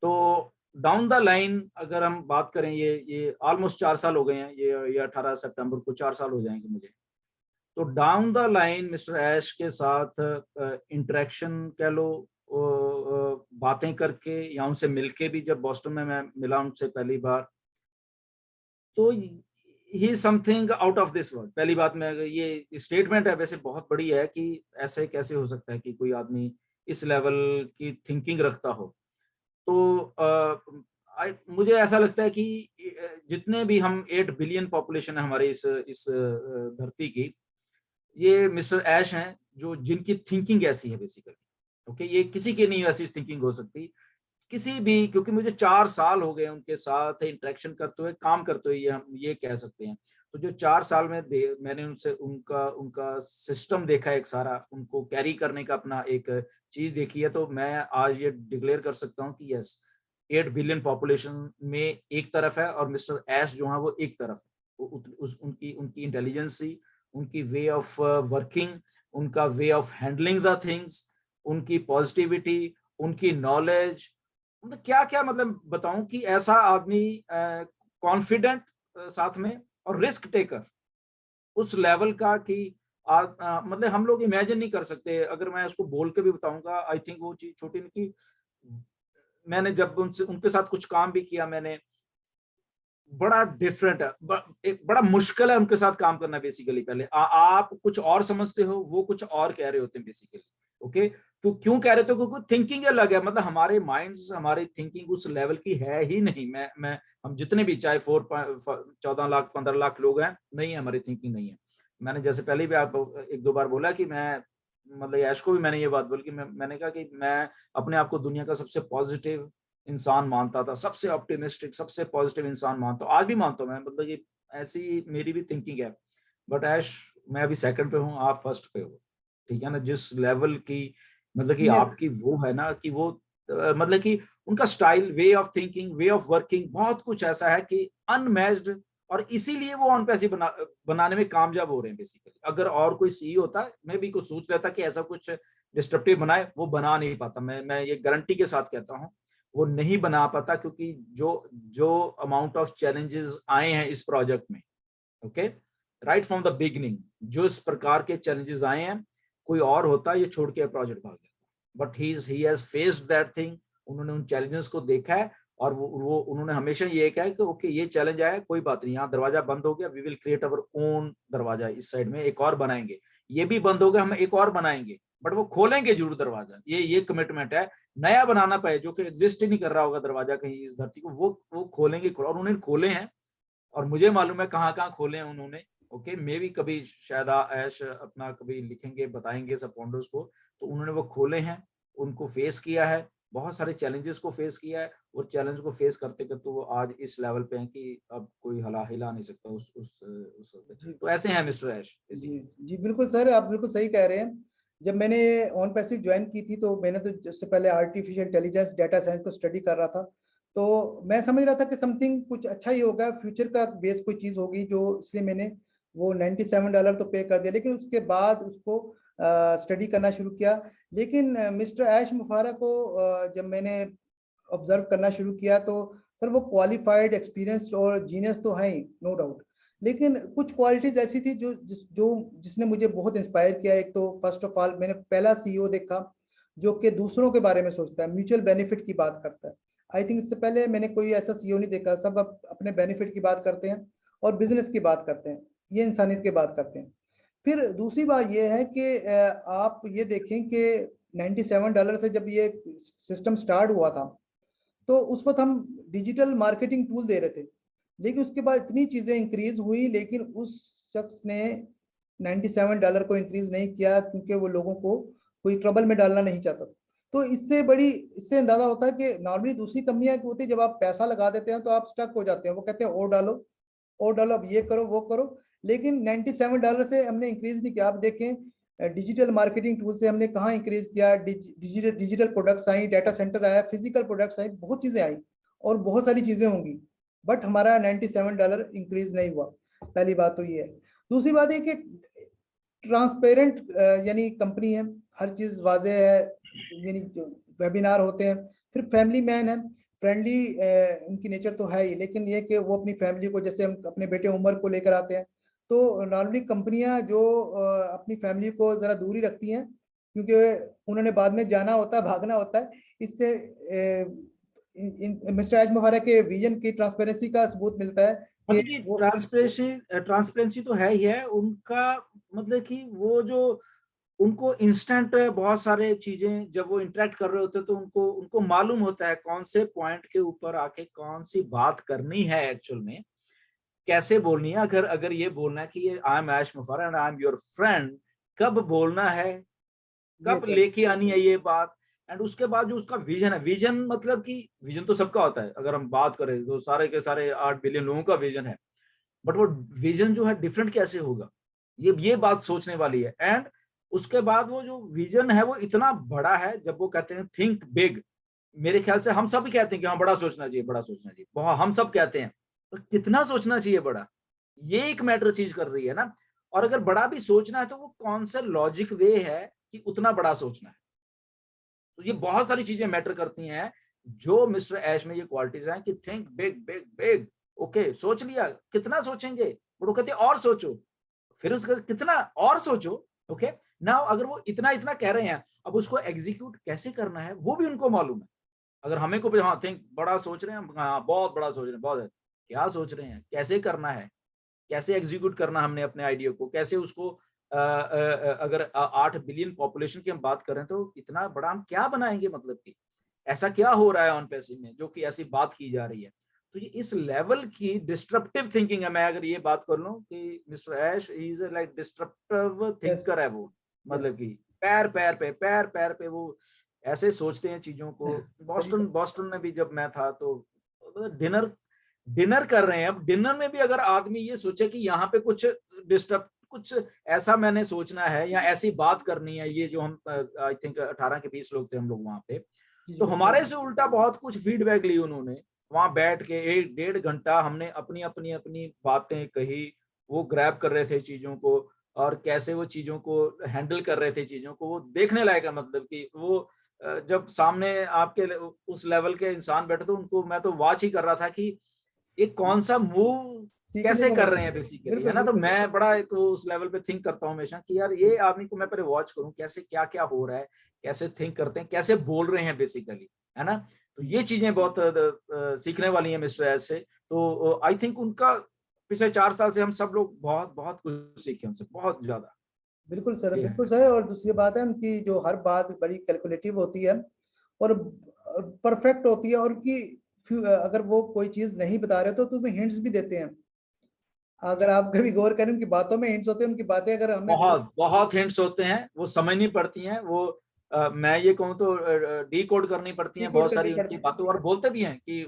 तो डाउन द लाइन अगर हम बात करें, ये ऑलमोस्ट 4 साल हो गए हैं, ये 18 सितंबर को 4 साल हो जाएंगे मुझे। तो डाउन द लाइन मिस्टर ऐश के साथ इंटरेक्शन कह लो, बातें करके या उनसे मिलके भी, जब बॉस्टन में मैं मिला उनसे पहली बार, तो he something out of this world. पहली बात में ये स्टेटमेंट है, वैसे बहुत बड़ी है कि ऐसे कैसे हो सकता है कि कोई आदमी इस लेवल की थिंकिंग रखता हो। तो मुझे ऐसा लगता है कि जितने भी हम 8 बिलियन पॉपुलेशन है हमारे इस धरती की, ये मिस्टर ऐश हैं जो जिनकी थिंकिंग ऐसी है बेसिकली। ओके, ये किसी की नहीं ऐसी थिंकिंग हो सकती किसी भी, क्योंकि मुझे 4 साल हो गए उनके साथ इंटरेक्शन करते हुए, काम करते हुए, ये हम ये कह सकते हैं। तो जो 4 साल में मैंने उनसे उनका उनका सिस्टम देखा है, एक सारा उनको कैरी करने का अपना एक चीज देखी है, तो मैं आज ये डिक्लेयर कर सकता हूँ कि यस, 8 बिलियन पॉपुलेशन में एक तरफ है और मिस्टर एस जो है वो एक तरफ है। उनकी उनकी इंटेलिजेंसी, उनकी वे ऑफ वर्किंग, उनका way of handling the things, उनकी पॉजिटिविटी, उनकी नॉलेज, मतलब क्या क्या, मतलब बताऊं कि ऐसा आदमी कॉन्फिडेंट साथ में, और रिस्क टेकर उस लेवल का कि मतलब हम लोग इमेजिन नहीं कर सकते। अगर मैं उसको बोल के भी बताऊंगा, आई थिंक वो चीज छोटी नहीं कि मैंने जब उनसे उनके साथ कुछ काम भी किया, मैंने बड़ा डिफरेंट है, एक बड़ा मुश्किल है उनके साथ काम करना बेसिकली। पहले आप कुछ और समझते हो, वो कुछ और कह रहे होते हैं बेसिकली। ओके, तो क्यों कह रहे थे? क्योंकि थिंकिंग अलग है, मतलब हमारे माइंड्स, हमारी थिंकिंग उस लेवल की है ही नहीं। मैं हम जितने भी चाहे 14 लाख 15 लाख लोग हैं, नहीं है, हमारी थिंकिंग नहीं है। मैंने जैसे पहले भी आप 1-2 बार बोला कि मैं, मतलब यश को भी मैंने ये बात बोली कि मैंने कहा कि मैं अपने आप को दुनिया का सबसे पॉजिटिव इंसान मानता था, सबसे ऑप्टिमिस्टिक, सबसे पॉजिटिव इंसान मानता हूँ, आज भी मानता हूँ मैं, मतलब ये ऐसी मेरी भी थिंकिंग है। बट ऐश, मैं अभी सेकंड पे हूँ, आप फर्स्ट पे हो, ठीक है ना? जिस लेवल की, मतलब कि यस। आपकी वो है ना कि वो मतलब कि उनका style, way of thinking, way of working, बहुत कुछ ऐसा है कि अनमैच्ड, और इसीलिए वो ऑन पैसे बनाने में कामयाब हो रहे हैं बेसिकली। अगर और कोई सी होता, मैं भी कुछ सोच लेता कि ऐसा कुछ डिस्ट्रप्टिव बनाए, वो बना नहीं पाता। मैं ये गारंटी के साथ कहता हूँ, वो नहीं बना पाता, क्योंकि जो जो अमाउंट ऑफ चैलेंजेस आए हैं इस प्रोजेक्ट में, okay, right from the beginning, जो इस प्रकार के चैलेंजेस आए हैं, कोई और होता ये छोड़ के प्रोजेक्ट भाग जाता, but he has faced that thing. उन्होंने उन चैलेंजेस को देखा है, और वो उन्होंने हमेशा ये कहा है कि ओके, ये चैलेंज आया, कोई बात नहीं, यहाँ दरवाजा बंद हो गया, we will create our own दरवाजा, इस साइड में एक और बनाएंगे, ये भी बंद हो गया, हम एक और बनाएंगे, बट वो खोलेंगे जरूर दरवाजा, ये कमिटमेंट है। नया बनाना पाए, जो कि एग्जिस्ट ही नहीं कर रहा होगा दरवाजा कहीं इस धरती को, वो खोलेंगे, और उन्होंने खोले हैं, और मुझे मालूम है कहाँ कहाँ खोले हैं उन्होंने। ओके, मे भी कभी शायद ऐश अपना कभी लिखेंगे, बताएंगे सब फाउंडर्स को, तो उन्होंने वो खोले हैं, उनको फेस किया है, बहुत सारे चैलेंजेस को फेस किया है, और चैलेंज को फेस करते करते वो आज इस लेवल पे हैं कि अब कोई हिला नहीं सकता उस जी तो ऐसे हैं मिस्टर ऐश जी बेसिकली। जी, बिल्कुल सर, आप बिल्कुल सही कह रहे हैं। जब मैंने ऑन पैसिव ज्वाइन की थी, तो मैंने तो उससे पहले आर्टिफिशियल इंटेलिजेंस, डाटा साइंस को स्टडी कर रहा था। तो मैं समझ रहा था कि समथिंग कुछ अच्छा ही होगा, फ्यूचर का बेस कोई चीज़ होगी, जो इसलिए मैंने वो $97 तो पे कर दिया। लेकिन उसके बाद उसको स्टडी करना शुरू किया। लेकिन मिस्टर ऐश मुफारा को जब मैंने ऑब्जर्व करना शुरू किया, तो सर वो क्वालिफाइड, एक्सपीरियंस और जीनियस तो हैं ही, नो डाउट। लेकिन कुछ क्वालिटीज ऐसी थी जिसने मुझे बहुत इंस्पायर किया। एक तो फर्स्ट ऑफ ऑल, मैंने पहला सीईओ देखा जो कि दूसरों के बारे में सोचता है, म्यूचुअल बेनिफिट की बात करता है। आई थिंक इससे पहले मैंने कोई ऐसा सीईओ नहीं देखा। सब अपने बेनिफिट की बात करते हैं और बिजनेस की बात करते हैं, ये इंसानियत की बात करते हैं। फिर दूसरी बात यह है कि आप ये देखें कि $97 से जब ये सिस्टम स्टार्ट हुआ था, तो उस वक्त हम डिजिटल मार्केटिंग टूल दे रहे थे, लेकिन उसके बाद इतनी चीजें इंक्रीज हुई, लेकिन उस शख्स ने $97 को इंक्रीज नहीं किया, क्योंकि वो लोगों को कोई ट्रबल में डालना नहीं चाहता। तो इससे अंदाजा होता है कि नॉर्मली दूसरी कंपनियां क्या होती है, जब आप पैसा लगा देते हैं तो आप स्टक हो जाते हैं, वो कहते हैं और डालो, अब ये करो वो करो। लेकिन $97 से हमने इंक्रीज नहीं किया। आप देखें डिजिटल मार्केटिंग टूल से हमने कहाँ इंक्रीज किया, digital products I, data centre आया, फिजिकल प्रोडक्ट्स आई, बहुत चीजें आई और बहुत सारी चीजें होंगी, बट हमारा $97 इंक्रीज नहीं हुआ। पहली बात तो ये है। दूसरी बात है कि ट्रांसपेरेंट यानी कंपनी है, हर चीज वाजे है, यानी जो वेबिनार होते हैं। फिर फैमिली मैन है, फ्रेंडली उनकी नेचर तो है ही, लेकिन ये कि वो अपनी फैमिली को, जैसे हम अपने बेटे उमर को लेकर आते हैं, तो नॉर्मली कंपनियां जो अपनी फैमिली को जरा दूर ही रखती हैं, क्योंकि उन्होंने बाद में जाना होता है, भागना होता है। इससे मिस्टर एज मुफारा के विजन की ट्रांसपेरेंसी का सबूत मिलता है मतलब कि कि वो ट्रांसपेरेंसी तो है ही है उनका। मतलब कि वो जो उनको इंस्टेंट बहुत सारे चीजें जब वो इंटरेक्ट कर रहे होते हैं तो उनको उनको मालूम होता है कौन से पॉइंट के ऊपर आके कौन सी बात करनी है, एक्चुअल में कैसे बोलनी है। अगर अगर ये बोलना है कि I am Ash Mufareh and I am your friend, कब बोलना है, ये कब लेके आनी है ये बात। एंड उसके बाद जो उसका विजन है, विजन मतलब कि विजन तो सबका होता है, अगर हम बात करें तो सारे के सारे 8 बिलियन लोगों का विजन है, बट वो विजन जो है डिफरेंट कैसे होगा, ये बात सोचने वाली है। एंड उसके बाद वो जो विजन है वो इतना बड़ा है, जब वो कहते हैं थिंक बिग, मेरे ख्याल से हम सब भी कहते हैं कि हाँ बड़ा सोचना चाहिए, बड़ा सोचना चाहिए, बहुत हम सब कहते हैं, तो कितना सोचना चाहिए बड़ा, ये एक मैटर चीज कर रही है ना। और अगर बड़ा भी सोचना है तो वो कौन सा लॉजिक वे है कि उतना बड़ा सोचना है। तो ये बहुत सारी चीजें मैटर करती हैं। जो मिस्टर ऐश में ये क्वालिटीज हैं कि think big big big, okay सोच लिया, कितना सोचेंगे, वो कहते हैं और सोचो, फिर उसका कितना और सोचो। ओके नाउ अगर वो इतना इतना कह रहे हैं, अब उसको एग्जीक्यूट कैसे करना है वो भी उनको मालूम है। अगर हमें को भी हाँ थिंक बड़ा सोच रहे हैं, हाँ बहुत बड़ा सोच रहे हैं, बहुत है, क्या सोच रहे हैं, कैसे करना है, कैसे एग्जीक्यूट करना हमने अपने आइडिया को, कैसे उसको अगर 8 बिलियन पॉपुलेशन की हम बात करें तो इतना बड़ा हम क्या बनाएंगे, मतलब कि ऐसा क्या हो रहा है ऑन पैसे में जो कि ऐसी बात की जा रही है। तो ये इस लेवल की डिस्ट्रप्टिव थिंकिंग है। मैं अगर ये बात कर लूं कि mister Ash is like disruptive yes thinker है वो, यस मतलब कि पैर पैर पे वो ऐसे सोचते हैं चीजों को। सही बॉस्टन बॉस्टन में भी जब मैं था तो डिनर डिनर कर रहे हैं, अब डिनर में भी अगर आदमी ये सोचे कि यहाँ पे कुछ डिस्टर्ब, कुछ ऐसा मैंने सोचना है या ऐसी बात करनी है, ये जो हम आई थिंक 18 के 20 लोग थे हम लोग वहां पे, जी तो बिल्कुल। हमारे से उल्टा बहुत कुछ फीडबैक ली उन्होंने। वहां बैठ के 1 1.5 घंटा हमने अपनी अपनी अपनी बातें कही, वो ग्रैब कर रहे थे चीजों को, और कैसे वो चीजों को हैंडल कर रहे थे चीजों को, वो देखने लायक है। मतलब कि वो जब सामने आपके उस लेवल के इंसान बैठे तो उनको मैं तो वॉच ही कर रहा था कि ये कौन सा मूव सीखने कैसे को कर मिलता रहे हैं है। बेसिकली, है बिल्कुल ना। तो बिल्कुल। मैं बड़ा एक उस लेवल पे थिंक करता हूँ हमेशा कि यार ये आदमी को मैं पहले वॉच करूँ कैसे क्या क्या हो रहा है, कैसे थिंक करते हैं, कैसे बोल रहे हैं बेसिकली, है ना। तो ये चीजें बहुत सीखने वाली हैं मिस्टर एस से। तो आई थिंक उनका पिछले 4 साल से हम सब लोग बहुत बहुत कुछ सीखे उनसे, बहुत ज्यादा। बिल्कुल सर, ये बिल्कुल है। सर। और दूसरी बात है उनकी, जो हर बात बड़ी कैलकुलेटिव होती है और परफेक्ट होती है, और उनकी अगर वो कोई चीज नहीं बता रहे तो तुम्हें हिंट्स भी देते हैं। अगर आप कभी गौर करें, उनकी बातों में हिंट्स होते हैं, उनकी बातें अगर हमें बहुत बहुत हिंट्स होते हैं, वो समझनी पड़ती हैं, वो मैं ये कहूँ तो डी कोड करनी पड़ती हैं डिकोड बहुत करनी सारी उनकी पड़ती बातों, और बोलते भी हैं कि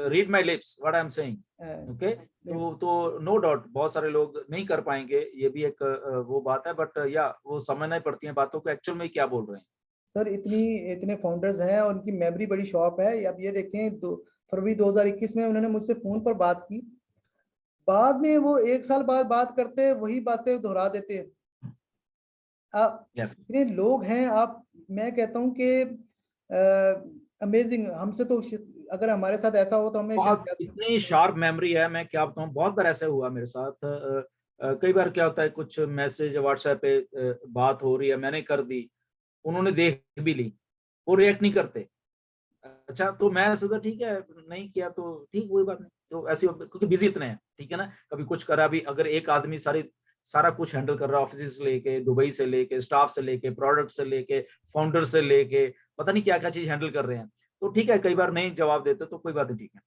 read my lips what I am saying. Okay है। तो नो डाउट बहुत सारे लोग नहीं कर पाएंगे, ये भी एक वो बात है, बट या वो समझना पड़ती है बातों को एक्चुअल में क्या बोल रहे हैं। सर इतने फाउंडर्स हैं और उनकी मेमोरी बड़ी शॉर्प है। अब ये देखें, फरवरी 2021 में उन्होंने मुझसे फोन पर बात की, बाद में वो 1 साल बाद बात करते वही बातें दोहरा देते हैं। आप यस, इतने लोग हैं। आप, मैं कहता हूँ कि अमेजिंग। हमसे तो अगर हमारे साथ ऐसा हो तो हमें बहुत शायद इतनी शार्प मेमोरी है, मैं क्या बताऊं, बहुत बार ऐसा हुआ मेरे साथ। कई बार क्या होता है, कुछ मैसेज व्हाट्सएप पे बात हो रही है, मैंने कर दी, उन्होंने देख भी ली, वो रिएक्ट नहीं करते। अच्छा तो मैं सोचा ठीक है, नहीं किया तो ठीक, कोई बात नहीं, तो ऐसे क्योंकि बिजी इतने हैं, ठीक है ना। कभी कुछ करा भी, अगर एक आदमी सारी सारा कुछ हैंडल कर रहा है, ऑफिस से लेके, दुबई से लेके, स्टाफ से लेके, प्रोडक्ट से लेके, फाउंडर से लेके, पता नहीं क्या क्या चीज हैंडल कर रहे हैं। तो ठीक है, कई बार नहीं जवाब देते तो कोई बात नहीं, ठीक है।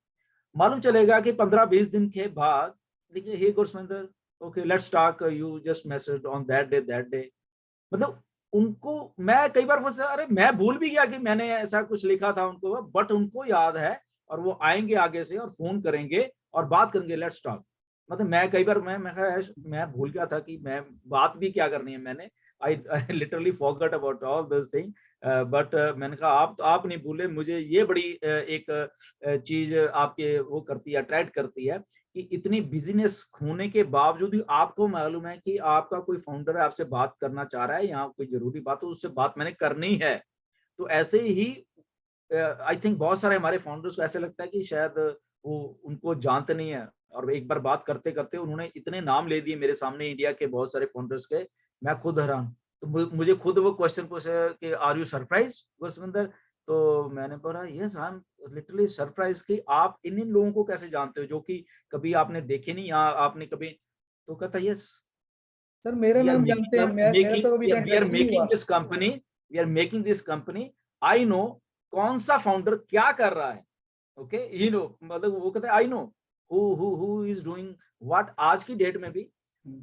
मालूम चलेगा कि 15-20 दिन के बाद देखिए, hey Gursvinder, okay let's talk, you just message on that day. मतलब उनको मैं कई बार फंसा, अरे मैं भूल भी गया कि मैंने ऐसा कुछ लिखा था उनको, बट उनको याद है और वो आएंगे आगे से और फोन करेंगे और बात करेंगे, लेट्स टॉक। मतलब मैं कई बार मैं भूल गया था कि मैं बात भी क्या करनी है। मैंने I literally forgot about all this thing, but मैंने कहा आप नहीं भूले, मुझे ये बड़ी एक चीज आपके वो करती है, अट्रैक्ट करती है कि इतनी बिजीनेस होने के बावजूद भी आपको मालूम है कि आपका कोई फाउंडर है, आपसे बात करना चाह रहा है, यहाँ कोई जरूरी बात हो, उससे बात मैंने करनी है। तो ऐसे ही आई थिंक बहुत सारे हमारे फाउंडर्स को ऐसे लगता है कि शायद वो उनको जानते नहीं है, और एक बार बात करते करते उन्होंने इतने नाम ले दिए मेरे सामने इंडिया के बहुत सारे फाउंडर्स के, मैं खुद हैरान। तो मुझे खुद वो क्वेश्चन पूछा कि आर यू सरप्राइज गुरसविंदर? तो मैंने बोला yes I am literally surprise कि आप इन इन लोगों को कैसे जानते हो जो कि कभी आपने देखे नहीं, या आपने कभी। तो कहता यस, सर मेरा वी आर नाम जानते हैं, मेकिंग मेरा तो कभी वी आर इंटरेक्शन नहीं हुआ। Making this company, we are making this company. I know कौन सा फाउंडर क्या कर रहा है, ओके यू नो, मतलब वो कहते हैं I know who is doing what. आज की डेट में भी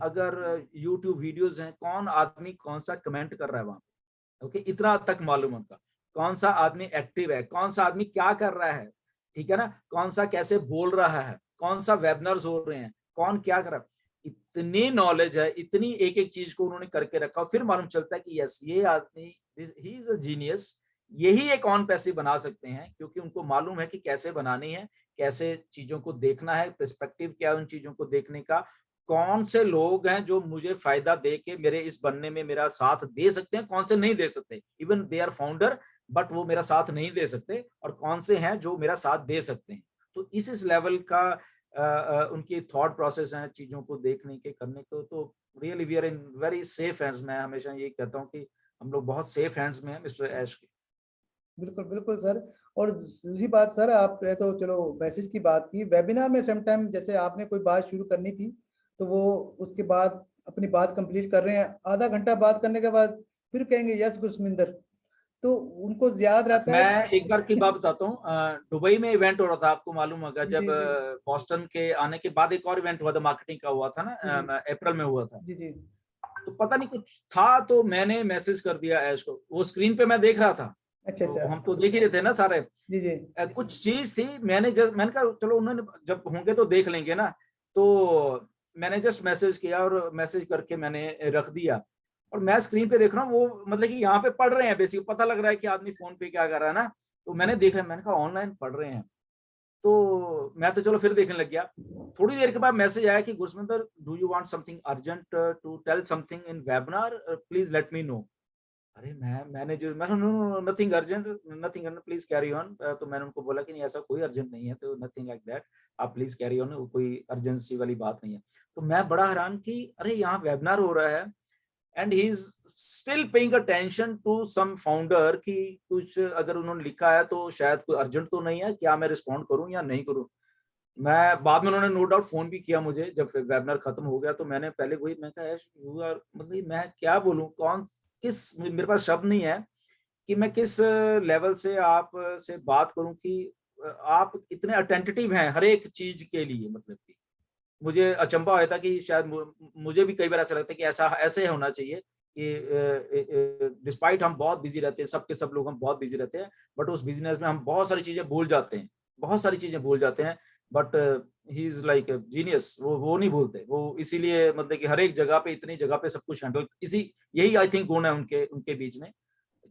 अगर यूट्यूब वीडियोस हैं, कौन आदमी कौन सा कमेंट कर रहा है वहां पे, ओके इतना तक मालूम है उनका। कौन सा आदमी एक्टिव है, कौन सा आदमी क्या कर रहा है, ठीक है ना, कौन सा कैसे बोल रहा है, कौन सा वेबिनार्स हो रहे हैं, कौन क्या कर रहा है। इतनी नॉलेज है, इतनी एक एक चीज को उन्होंने करके रखा, फिर मालूम चलता है कि यस ये आदमी ही इज अ जीनियस। यही एक ऑन पैसे बना सकते हैं, क्योंकि उनको मालूम है कि कैसे बनानी है, कैसे चीजों को देखना है, पर्सपेक्टिव क्या है उन चीजों को देखने का, कौन से लोग हैं जो मुझे फायदा दे के मेरे इस बनने में मेरा साथ दे सकते हैं, कौन से नहीं दे सकते, even they are founder but वो मेरा साथ नहीं दे सकते, और कौन से हैं जो मेरा साथ दे सकते हैं। तो इस लेवल का उनकी थॉट प्रोसेस है चीजों को देखने के, करने को। तो really we are in very safe hands. मैं हमेशा ये कहता हूँ कि हम लोग बहुत सेफ हैंड्स में हैं मिस्टर ऐश के। बिल्कुल, बिल्कुल सर। और दूसरी बात सर, आपने तो चलो मैसेज की बात की, वेबिनार में सम टाइम जैसे आपने कोई बात शुरू करनी थी, तो वो उसके बाद अपनी बात कंप्लीट कर रहे हैं, आधा घंटा बात करने के बाद फिर कहेंगे यस गुरसविंदर, तो उनको याद रहता है। मैं एक बार की बात बताता हूँ, दुबई में इवेंट हो रहा था, आपको मालूम होगा, जी जब जी बॉस्टन के आने के बाद एक और इवेंट हुआ था, मार्केटिंग का हुआ था ना, जी अप्रैल में हुआ था। जी जी तो पता नहीं कुछ था, तो मैंने मैसेज कर दिया ऐश को, वो स्क्रीन पे मैं देख रहा था, अच्छा तो अच्छा। हम तो देख ही रहे थे ना सारे। जी जी कुछ चीज थी, मैंने कहा चलो उन्होंने जब होंगे तो देख लेंगे ना। तो मैंने जस्ट मैसेज किया और मैसेज करके मैंने रख दिया, और मैं स्क्रीन पे देख रहा हूँ वो मतलब कि यहाँ पे पढ़ रहे हैं, बेसिक पता लग रहा है कि आदमी फोन पे क्या कर रहा है ना। तो मैंने देखा, मैंने कहा ऑनलाइन पढ़ रहे हैं। तो मैं तो चलो फिर देखने लग गया। थोड़ी देर के बाद मैसेज आया कि Gursvinder, do you want something urgent to tell something in webinar, please let me know. अरे मैं no no nothing urgent, nothing please carry on. तो मैंने उनको बोला कि नहीं ऐसा कोई अर्जेंट नहीं है, तो नथिंग लाइक दैट, आप प्लीज कैरी ऑन, कोई अर्जेंसी वाली बात नहीं है। तो मैं बड़ा हैरान कि अरे यहाँ वेबिनार हो रहा है and he is still paying attention to some founder कि कुछ अगर उन्होंने लिखा है तो शायद कोई अर्जेंट तो नहीं है, क्या मैं रिस्पॉन्ड करूं या नहीं करूं। मैं बाद में उन्होंने नो डाउट फोन भी किया मुझे जब वेबिनार खत्म हो गया। तो मैंने पहले वही मैं कहा यू आर, मतलब मैं क्या बोलूं, कौन किस, मेरे पास शब्द नहीं है कि मैं किस लेवल से आप से बात करूं कि आप इतने अटेंटिव हैं हर एक चीज के लिए। मतलब कि मुझे अचंभा होता कि शायद मुझे भी कई बार ऐसा लगता है कि ऐसा ऐसे होना चाहिए कि डिस्पाइट हम बहुत बिजी रहते हैं, सबके सब लोग हम बहुत बिजी रहते हैं, बट उस बिजनेस में हम बहुत सारी चीजें भूल जाते हैं, बहुत सारी चीजें भूल जाते हैं। But he is like genius, वो नहीं भूलते, वो इसीलिए मतलब कि हर एक जगह पे, इतनी जगह पे सब कुछ हैंडल, इसी यही आई थिंक गुण है उनके उनके बीच में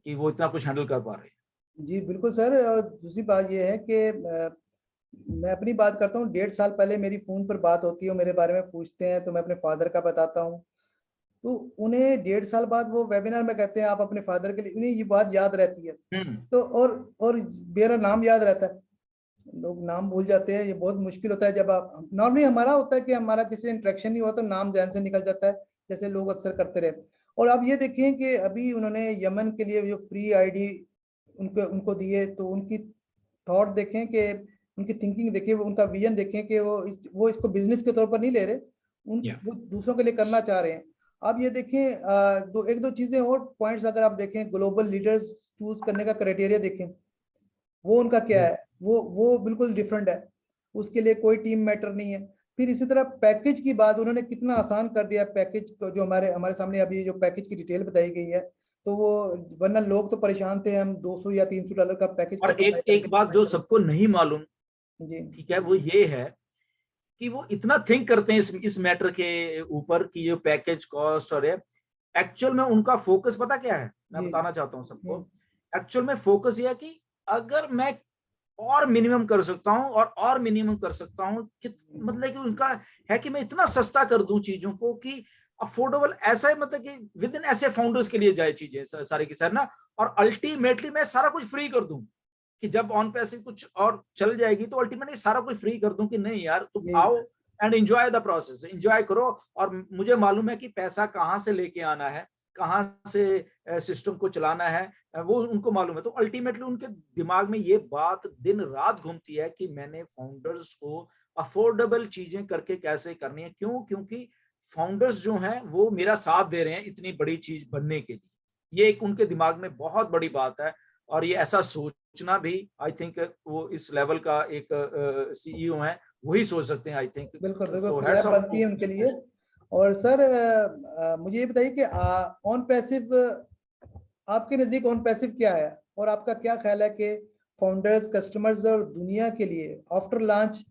कि वो इतना कुछ हैंडल कर पा रहे हैं। जी बिल्कुल सर। और दूसरी बात ये है कि मैं अपनी बात करता हूँ, 1.5 साल पहले मेरी फोन पर बात होती है, मेरे बारे में पूछते हैं तो मैं अपने फादर का बताता हूँ, तो उन्हें 1.5 साल बाद वो वेबिनार में कहते हैं आप अपने फादर के लिए, उन्हें ये बात याद रहती है। हम्म। तो और मेरा नाम याद रहता है, लोग नाम भूल जाते हैं, ये बहुत मुश्किल होता है जब आप, नॉर्मली हमारा होता है कि हमारा किसी इंटरेक्शन नहीं हुआ तो नाम जहन से निकल जाता है, जैसे लोग अक्सर करते रहे। और आप ये देखिए कि अभी उन्होंने यमन के लिए जो फ्री आईडी उनको उनको दिए, तो उनकी थॉट देखें कि उनकी थिंकिंग देखिए, उनका विजन देखें कि वो इसको बिजनेस के तौर पर नहीं ले रहे, वो दूसरों के लिए करना चाह रहे हैं। अब ये देखें एक दो चीजें और पॉइंट्स अगर आप देखें, ग्लोबल लीडर्स चूज करने का क्राइटेरिया देखें, वो उनका क्या है, वो बिल्कुल डिफरेंट है, उसके लिए कोई टीम मैटर नहीं है। फिर इसी तरह पैकेज की बात उन्होंने कितना आसान कर दिया पैकेज को, जो हमारे हमारे सामने अभी जो पैकेज की डिटेल बताई गई है, तो वो वरना लोग तो परेशान थे हम 200 या $300 का पैकेज और कैसे एक एक बात जो सबको नहीं मालूम, जी ठीक है, वो ये है कि वो इतना थिंक करते हैं इस मैटर के ऊपर कि ये पैकेज कॉस्ट और एक्चुअल में उनका फोकस पता क्या है, मैं जी बताना चाहता हूँ सबको। एक्चुअल में फोकस ये है कि अगर मैं और मिनिमम कर सकता हूँ और मिनिमम कर सकता हूँ कि मतलब कि उनका है कि मैं इतना सस्ता कर दूं चीजों को कि अफोर्डेबल, ऐसा है मतलब कि विद इन ऐसे फाउंडर्स के लिए जाए चीजें सारी की सारी ना, और अल्टीमेटली मैं सारा कुछ फ्री कर दूं कि जब ऑन पैसे कुछ और चल जाएगी तो अल्टीमेटली सारा कुछ फ्री कर दूं कि नहीं यार तुम जी आओ and enjoy the process, enjoy करो। और मुझे मालूम है कि पैसा कहाँ से लेके आना है, कहाँ से सिस्टम को चलाना है, वो उनको मालूम है। तो अल्टीमेटली उनके दिमाग में ये बात दिन रात घूमती है कि मैंने फाउंडर्स को अफोर्डेबल चीजें करके कैसे करनी है। क्यों? क्योंकि फाउंडर्स जो हैं वो मेरा साथ दे रहे हैं इतनी बड़ी चीज बनने के लिए। ये एक उनके दिमाग में बहुत बड़ी बात है, और ये ऐसा सोचना भी आई थिंक वो इस लेवल का एक सीईओ है वही सोच सकते हैं आई थिंक। बिल्कुल बिल्कुल, सो क्लैप हैट्स ऑफ बनती टू। है उनके लिए। और सर मुझे ये बताइए कि ऑन पैसिव, आपके नजदीक ऑन पैसिव क्या है, और आपका क्या ख्याल है कि फाउंडर्स, कस्टमर्स और दुनिया के लिए आफ्टर लॉन्च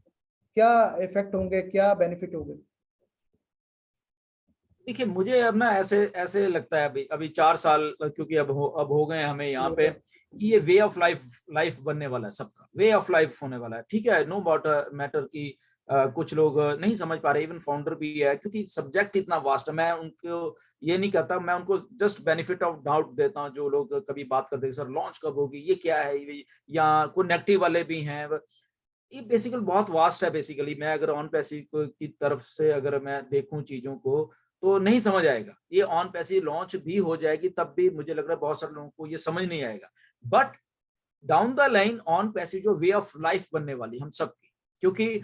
क्या इफेक्ट होंगे, क्या बेनिफिट होंगे? देखिए मुझे अब ना ऐसे ऐसे लगता है, अभी अभी 4 साल क्योंकि अब हो गए हमें यहाँ पे, कि ये वे ऑफ लाइफ लाइफ बनने वाला है, सबका वे ऑफ लाइफ होने वाला है। ठीक है, नो मैटर की कुछ लोग नहीं समझ पा रहे, इवन फाउंडर भी है, क्योंकि सब्जेक्ट इतना वास्ट है। मैं उनको ये नहीं कहता, मैं उनको जस्ट बेनिफिट ऑफ डाउट देता हूँ। जो लोग कभी बात करते हैं सर लॉन्च कब होगी, ये क्या है, या कोई नेगेटिव वाले भी हैं, ये बेसिकली बहुत वास्ट है। बेसिकली मैं अगर ऑन पैसिव की तरफ से अगर मैं देखूं चीजों को तो नहीं समझ आएगा। ये ऑन पैसिव लॉन्च भी हो जाएगी तब भी मुझे लग रहा है बहुत सारे लोगों को ये समझ नहीं आएगा। But down the line on passive जो वे ऑफ लाइफ बनने वाली हम सबकी, क्योंकि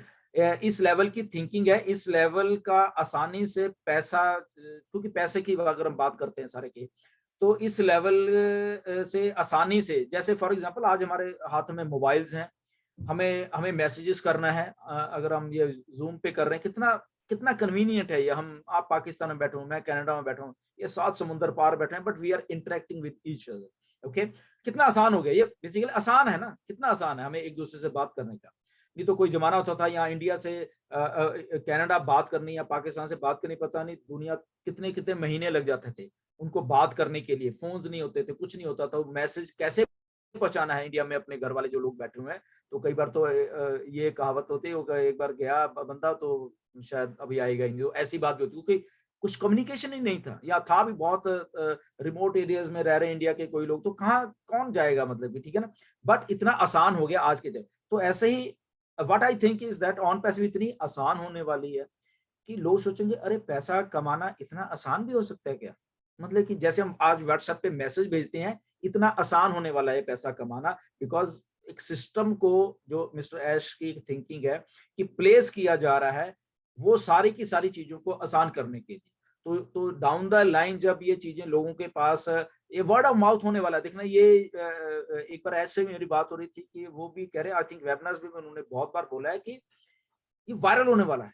इस लेवल की थिंकिंग है, इस लेवल का आसानी से पैसा, क्योंकि पैसे की अगर हम बात करते हैं सारे की, तो इस लेवल से आसानी से, जैसे फॉर एग्जांपल आज हमारे हाथ में मोबाइल्स हैं, हमें हमें मैसेजेस करना है, अगर हम ये जूम पे कर रहे हैं, कितना कितना कन्वीनियंट है ये। हम, आप पाकिस्तान में बैठे हो, मैं कनाडा में बैठा हूँ, ये 7 समुंदर पार बैठे हैं, but we are interacting with each other. Okay, कितना आसान हो गया ये, बेसिकली आसान है ना, कितना आसान है हमें एक दूसरे से बात करने का। नहीं तो कोई जमाना होता था यहाँ इंडिया से कनाडा बात करनी या पाकिस्तान से बात करनी, पता नहीं दुनिया कितने कितने महीने लग जाते थे उनको बात करने के लिए, फोन्स नहीं होते थे, कुछ नहीं होता था, मैसेज कैसे पहुंचाना है इंडिया में अपने घर वाले जो लोग बैठे हुए हैं। तो कई बार तो ये कहावत होती है, एक बार गया बंदा तो शायद अभी आएगा ही नहीं, तो ऐसी बात भी होती, क्योंकि कुछ कम्युनिकेशन ही नहीं था, या था भी बहुत रिमोट एरियाज में रह रहे हैं इंडिया के कोई लोग, तो कहाँ कौन जाएगा, मतलब कि ठीक है ना। बट इतना आसान हो गया आज के दिन। तो ऐसे ही what I think is that OnPassive इतनी आसान होने वाली है कि लोग सोचेंगे अरे पैसा कमाना इतना आसान भी हो सकता है क्या। मतलब कि जैसे हम आज व्हाट्सएप पे मैसेज भेजते हैं, इतना आसान होने वाला है पैसा कमाना, बिकॉज एक सिस्टम को, जो मिस्टर ऐश की थिंकिंग है कि प्लेस किया जा रहा है वो सारी की सारी चीजों को आसान करने के लिए। तो डाउन द लाइन जब ये चीजें लोगों के पास, ये वर्ड ऑफ माउथ होने वाला है। देखना ये एक बार ऐसे मेरी बात हो रही थी कि वो भी कह रहे हैं, आई थिंक वेबिनार्स भी उन्होंने बहुत बार बोला है कि ये वायरल होने वाला है।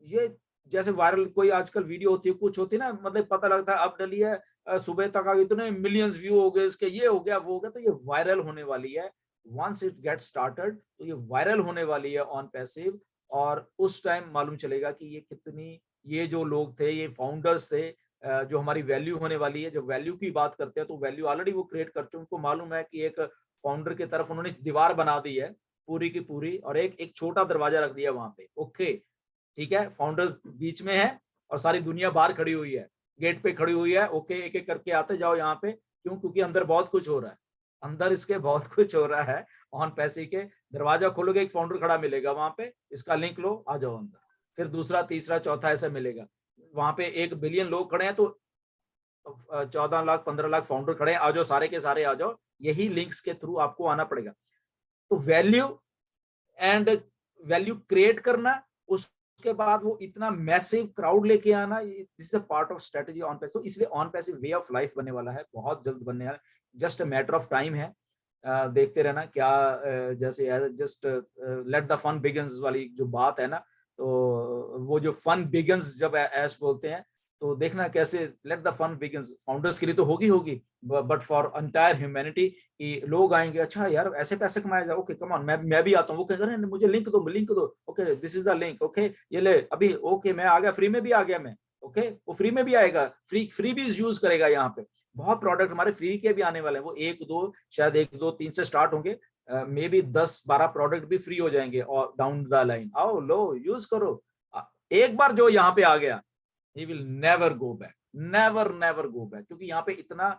ये जैसे वायरल कोई आजकल वीडियो होती है, कुछ होती है ना, मतलब पता लगता है अब डली है, सुबह तक आ इतने मिलियंस व्यू हो गए इसके, ये हो गया वो हो गया, तो ये वायरल होने वाली है। वंस इट गेट स्टार्टेड तो ये वायरल होने वाली है ऑन पैसिव, और उस टाइम मालूम चलेगा कि ये कितनी, ये जो लोग थे, ये फाउंडर्स थे, जो हमारी वैल्यू होने वाली है। जब वैल्यू की बात करते हैं तो वैल्यू ऑलरेडी वो क्रिएट कर चुके, उनको मालूम है कि एक फाउंडर की तरफ उन्होंने दीवार बना दी है पूरी की पूरी, और एक एक छोटा दरवाजा रख दिया वहां पे। ओके, ठीक है, फाउंडर बीच में है और सारी दुनिया बाहर खड़ी हुई है, गेट पे खड़ी हुई है। ओके, एक एक करके आते जाओ यहाँ पे। क्यों? क्योंकि अंदर बहुत कुछ हो रहा है, अंदर इसके बहुत कुछ हो रहा है। ऑन पैसे के दरवाजा खोलोगे, एक फाउंडर खड़ा मिलेगा वहां पे, इसका लिंक लो, आ जाओ अंदर। फिर दूसरा, तीसरा, चौथा ऐसा मिलेगा। वहां पे 1 बिलियन लोग खड़े हैं, तो 14 लाख 15 लाख फाउंडर खड़े हैं, आ जाओ सारे के सारे आ जाओ। यही लिंक्स के थ्रू आपको आना पड़ेगा। तो वैल्यू एंड वैल्यू क्रिएट करना, उस उसके बाद वो इतना मैसिव क्राउड लेके आना, this is a part of strategy on passive. तो इसलिए on passive way of life बनने वाला है, बहुत जल्द बनने वाला है, just a matter of time है। देखते रहना क्या, जैसे just let the fun begins वाली जो बात है ना, तो वो जो फन बिगिंस जब ऐश बोलते हैं, तो देखना कैसे let the fun begins, founders के लिए तो होगी, बट फॉर एंटायर ह्यूमैनिटी, कि लोग आएंगे, अच्छा यार ऐसे पैसे कमाया जाए, ओके कम ऑन, मैं भी आता हूँ, वो कह रहे हैं मुझे लिंक दो, okay this is the link, okay ये ले अभी, ओके मैं आ गया, फ्री में भी आ गया मैं, ओके वो फ्री में भी आएगा, फ्री भी यूज करेगा। यहाँ पे बहुत प्रोडक्ट हमारे फ्री के भी आने वाले हैं, वो एक दो शायद 1 2 3 से स्टार्ट होंगे, मे बी 10-12 प्रोडक्ट भी फ्री हो जाएंगे और डाउन द लाइन, आओ लो यूज करो। एक बार जो यहाँ पे आ गया, he will never go back, never go back, क्योंकि यहाँ पे इतना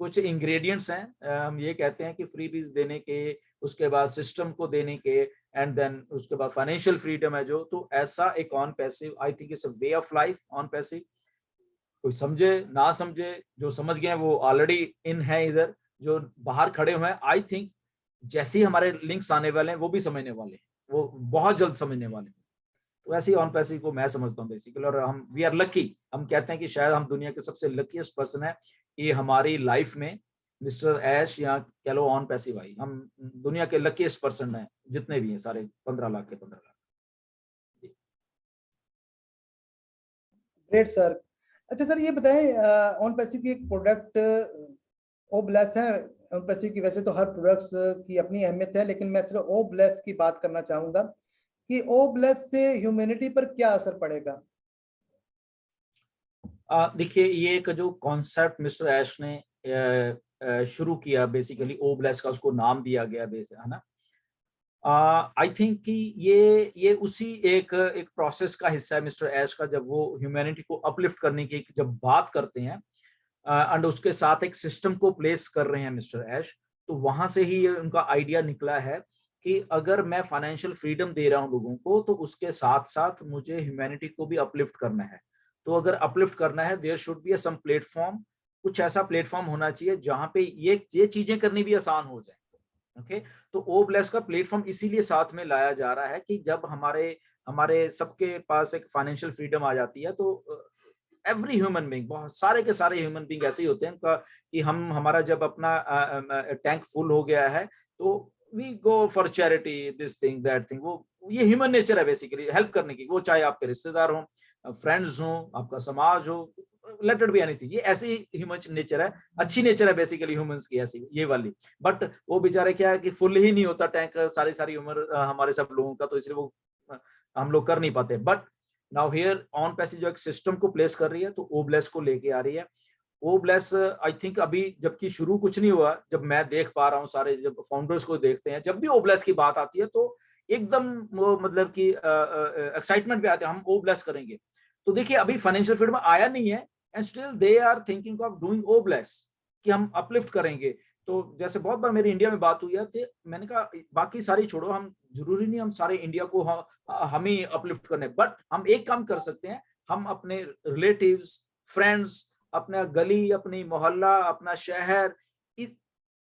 कुछ इंग्रेडिएंट्स हैं। हम ये कहते हैं कि फ्रीबीज देने के, उसके बाद सिस्टम को देने के, एंड देन उसके बाद फाइनेंशियल फ्रीडम है जो, तो ऐसा एक on passive, I think it's a way of life on passive. कोई समझे ना समझे, जो समझ गए वो ऑलरेडी इन है इधर, जो बाहर खड़े हुए हैं आई थिंक जैसे ही हमारे लिंक्स आने वाले हैं वो भी समझने वाले हैं, वो बहुत जल्द समझने वाले हैं। तो ऐसे ही ऑन पैसिव को मैं समझता हूँ बेसिकली, और हम वी आर लकी, हम कहते हैं कि शायद हम दुनिया के सबसे लकीस्ट पर्सन है कि हमारी लाइफ में मिस्टर ऐश या कह लो ऑन पैसिव आई, हम दुनिया के लकीस्ट पर्सन हैं जितने भी हैं, सारे 15 लाख के 15 लाख। Great sir. अच्छा सर ये बताएं, ऑन पैसिव की एक प्रोडक्ट ओ ब्लेस है। ऑन पैसिव की वैसे तो हर प्रोडक्ट्स की अपनी अहमियत है, लेकिन मैं सिर्फ ओ ब्लेस की बात करना चाहूंगा कि ओ ब्लेस से ह्यूमैनिटी पर क्या असर पड़ेगा। देखिए ये एक जो कॉन्सेप्ट मिस्टर ऐश ने शुरू किया, बेसिकली ओ ब्लेस का उसको नाम दिया गया है ना, आई थिंक कि ये उसी एक प्रोसेस का हिस्सा है मिस्टर ऐश का, जब वो ह्यूमैनिटी को अपलिफ्ट करने की जब बात करते हैं एंड उसके साथ एक सिस्टम को प्लेस कर रहे हैं मिस्टर ऐश, तो वहां से ही ये उनका आइडिया निकला है कि अगर मैं फाइनेंशियल फ्रीडम दे रहा हूं लोगों को, तो उसके साथ साथ मुझे ह्यूमैनिटी को भी अपलिफ्ट करना है। तो अगर अपलिफ्ट करना है, there should be some platform, कुछ ऐसा प्लेटफॉर्म होना चाहिए जहां पे ये चीजें करनी भी आसान हो जाए। ओके तो ओ ब्लेस का प्लेटफॉर्म इसीलिए साथ में लाया जा रहा है कि जब हमारे हमारे सबके पास एक फाइनेंशियल फ्रीडम आ जाती है, तो एवरी ह्यूमन बीइंग, बहुत सारे के सारे ह्यूमन बीइंग ऐसे ही होते हैं उनका, कि हम हमारा जब अपना टैंक फुल हो गया है तो we go for charity, this thing that thing, वो ये ह्यूमन नेचर है बेसिकली हेल्प करने की, वो चाहे आपके रिश्तेदार हो, फ्रेंड्स हो, आपका समाज हो, लेट इट बी एनीथिंग, ये ऐसी ह्यूमन नेचर है, अच्छी नेचर है बेसिकली ह्यूमंस की ऐसी ये वाली। बट वो बेचारे क्या है कि फुल ही नहीं होता टैंक सारी उम्र हमारे सब लोगों का, तो इसलिए वो हम लोग कर नहीं पाते। But now here on passive जो एक सिस्टम को प्लेस कर रही है, तो ओ ब्लेस को लेके आ रही है। ओ ब्लेस आई थिंक अभी जबकि शुरू कुछ नहीं हुआ, जब मैं देख पा रहा हूँ सारे जब फाउंडर्स को देखते हैं, जब भी ओ ब्लेस की बात आती है तो एकदम वो मतलब कि एक्साइटमेंट पे आते हैं, हम ओ ब्लेस करेंगे। तो देखिए अभी फाइनेंशियल फ्रीडम आया नहीं है and still they are thinking of doing oh bless, कि हम अपलिफ्ट करेंगे। तो जैसे बहुत बार मेरी इंडिया में बात हुई है, तो मैंने कहा बाकी सारी छोड़ो, हम जरूरी नहीं हम सारे इंडिया को हम ही अपलिफ्ट करने, बट हम एक काम कर सकते हैं, हम अपने रिलेटिव्स, फ्रेंड्स, अपना गली, अपनी मोहल्ला, अपना शहर,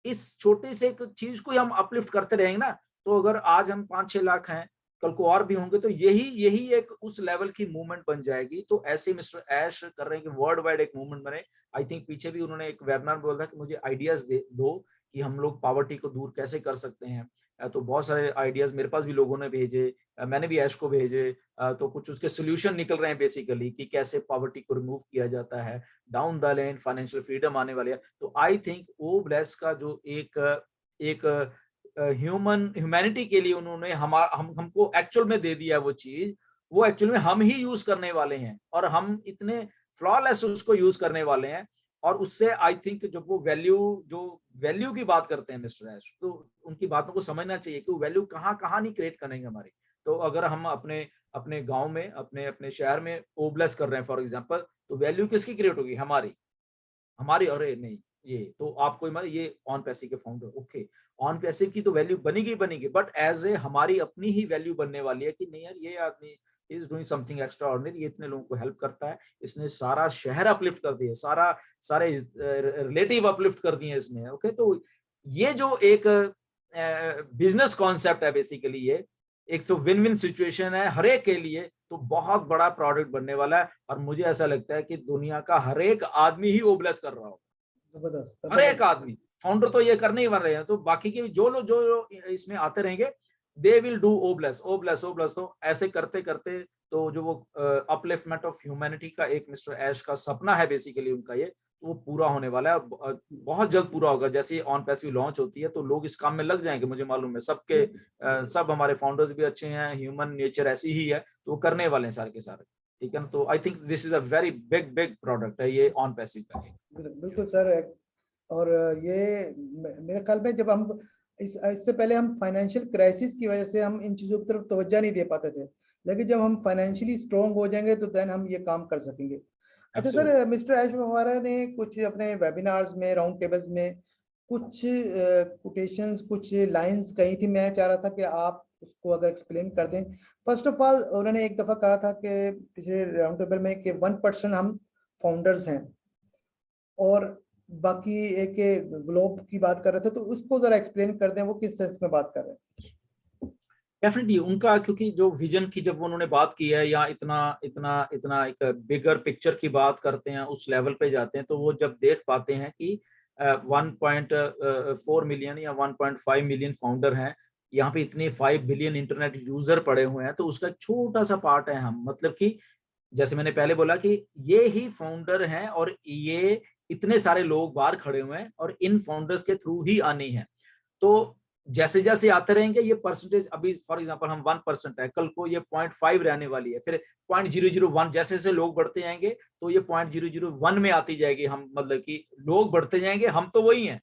इस छोटे से एक चीज को हम अपलिफ्ट करते रहेंगे ना, तो अगर आज हम 5-6 लाख हैं, कल को और भी होंगे, तो यही एक उस लेवल की मूवमेंट बन जाएगी। तो ऐसे मिस्टर ऐश कर रहे हैं कि वर्ल्ड वाइड एक मूवमेंट बने। आई थिंक पीछे भी उन्होंने एक वेबिनार बोला कि मुझे आइडियाज दो कि हम लोग पॉवर्टी को दूर कैसे कर सकते हैं। तो बहुत सारे आइडियाज मेरे पास भी लोगों ने भेजे, मैंने भी ऐश को भेजे, तो कुछ उसके सोल्यूशन निकल रहे हैं बेसिकली कि कैसे पॉवर्टी को रिमूव किया जाता है, down the line financial freedom आने वाली है। तो आई थिंक ओ ब्लेस का जो एक ह्यूमैनिटी के लिए उन्होंने हमको एक्चुअल में दे दिया वो चीज, वो एक्चुअल में हम ही यूज करने वाले हैं, और हम इतने फ्लॉलेस उसको यूज करने वाले हैं। और उससे आई थिंक जब वो वैल्यू की बात करते हैं मिस्टर ऐश, तो उनकी बातों को समझना चाहिए कि वैल्यू कहाँ नहीं क्रिएट करेंगे हमारी। तो अगर हम अपने अपने गांव में, अपने अपने शहर में ओब्लेस कर रहे हैं फॉर एग्जांपल, तो वैल्यू किसकी क्रिएट होगी? हमारी। अरे नहीं, ये तो आपको ये ऑन पैसिव के फाउंडर, ओके ऑन पैसिव की तो वैल्यू बनेगी, बट एज ए हमारी अपनी ही वैल्यू बनने वाली है कि नहीं यार ये आदमी is doing something extra ordinary, ये इतने लोगों को हेल्प करता है, इसने सारा शहर अपलिफ्ट कर दिया, सारे रिलेटिव अपलिफ्ट कर दिए इसने। ओके तो ये जो एक बिजनेस कॉन्सेप्ट है बेसिकली, ये एक तो विन विन सिचुएशन है हर एक के लिए, तो बहुत बड़ा प्रोडक्ट बनने वाला है। और मुझे ऐसा लगता है कि दुनिया का हर एक आदमी ही ओब्लेस कर रहा हो, जबरदस्त हर एक जबरदस्त। आदमी। फाउंडर तो ये करने ही बन रहे हैं, तो बाकी के जो लोग इसमें आते रहेंगे, दे विल डू ओब्लेस ओब्लेस ओब्लेस। तो ऐसे करते करते तो जो वो अपलिफ्टमेंट ऑफ ह्यूमैनिटी का एक मिस्टर ऐश का सपना है बेसिकली उनका, ये वो पूरा होने वाला है। बहुत जल्द पूरा होगा। जैसे ऑन पैसिव लॉन्च होती है तो लोग इस काम में लग जाएंगे, मुझे मालूम है। सबके सब हमारे फाउंडर्स भी अच्छे हैं, ह्यूमन नेचर ऐसी ही है, तो वो करने वाले हैं सारे के सारे, ठीक है ना। तो I think this is a very big big product है ये ऑन पैसिव का। बिल्कुल सर। और ये मेरे ख्याल में जब हम इससे पहले हम फाइनेंशियल क्राइसिस की वजह से हम इन चीज़ों की तरफ तवज्जो नहीं दे पाते थे, लेकिन जब हम फाइनेंशियली स्ट्रोंग हो जाएंगे तो देन हम ये काम कर सकेंगे। अच्छा Absolutely. सर, मिस्टर ऐश हमारा ने कुछ अपने वेबिनार्स में, राउंड टेबल्स में कुछ कोटेशंस, कुछ लाइंस कही थी। मैं चाह रहा था कि आप उसको अगर एक्सप्लेन कर दें। फर्स्ट ऑफ ऑल उन्होंने एक दफ़ा कहा था कि पिछले राउंड टेबल में कि 1% हम फाउंडर्स हैं, और बाकी एक ग्लोब की बात कर रहे थे, तो उसको जरा एक्सप्लेन कर दें, वो किस सेंस में बात कर रहे हैं। डेफिनेटली उनका, क्योंकि जो विजन की जब उन्होंने बात की है, या इतना इतना इतना एक बिगर पिक्चर की बात करते हैं, उस लेवल पे जाते हैं, तो वो जब देख पाते हैं कि 1.4 मिलियन या 1.5 मिलियन फाउंडर हैं, यहाँ पे इतने 5 बिलियन इंटरनेट यूजर पड़े हुए हैं, तो उसका एक छोटा सा पार्ट है हम। मतलब कि जैसे मैंने पहले बोला कि ये ही फाउंडर हैं, और ये इतने सारे लोग बाहर खड़े हुए हैं, और इन फाउंडर्स के थ्रू ही आनी है। तो जैसे जैसे आते रहेंगे ये परसेंटेज, अभी फॉर एग्जांपल हम 1% है, कल को ये 0.5 रहने वाली है, फिर 0.001, जैसे जैसे लोग बढ़ते जाएंगे तो ये 0.001 में आती जाएगी। हम मतलब कि लोग बढ़ते जाएंगे, हम तो वही हैं,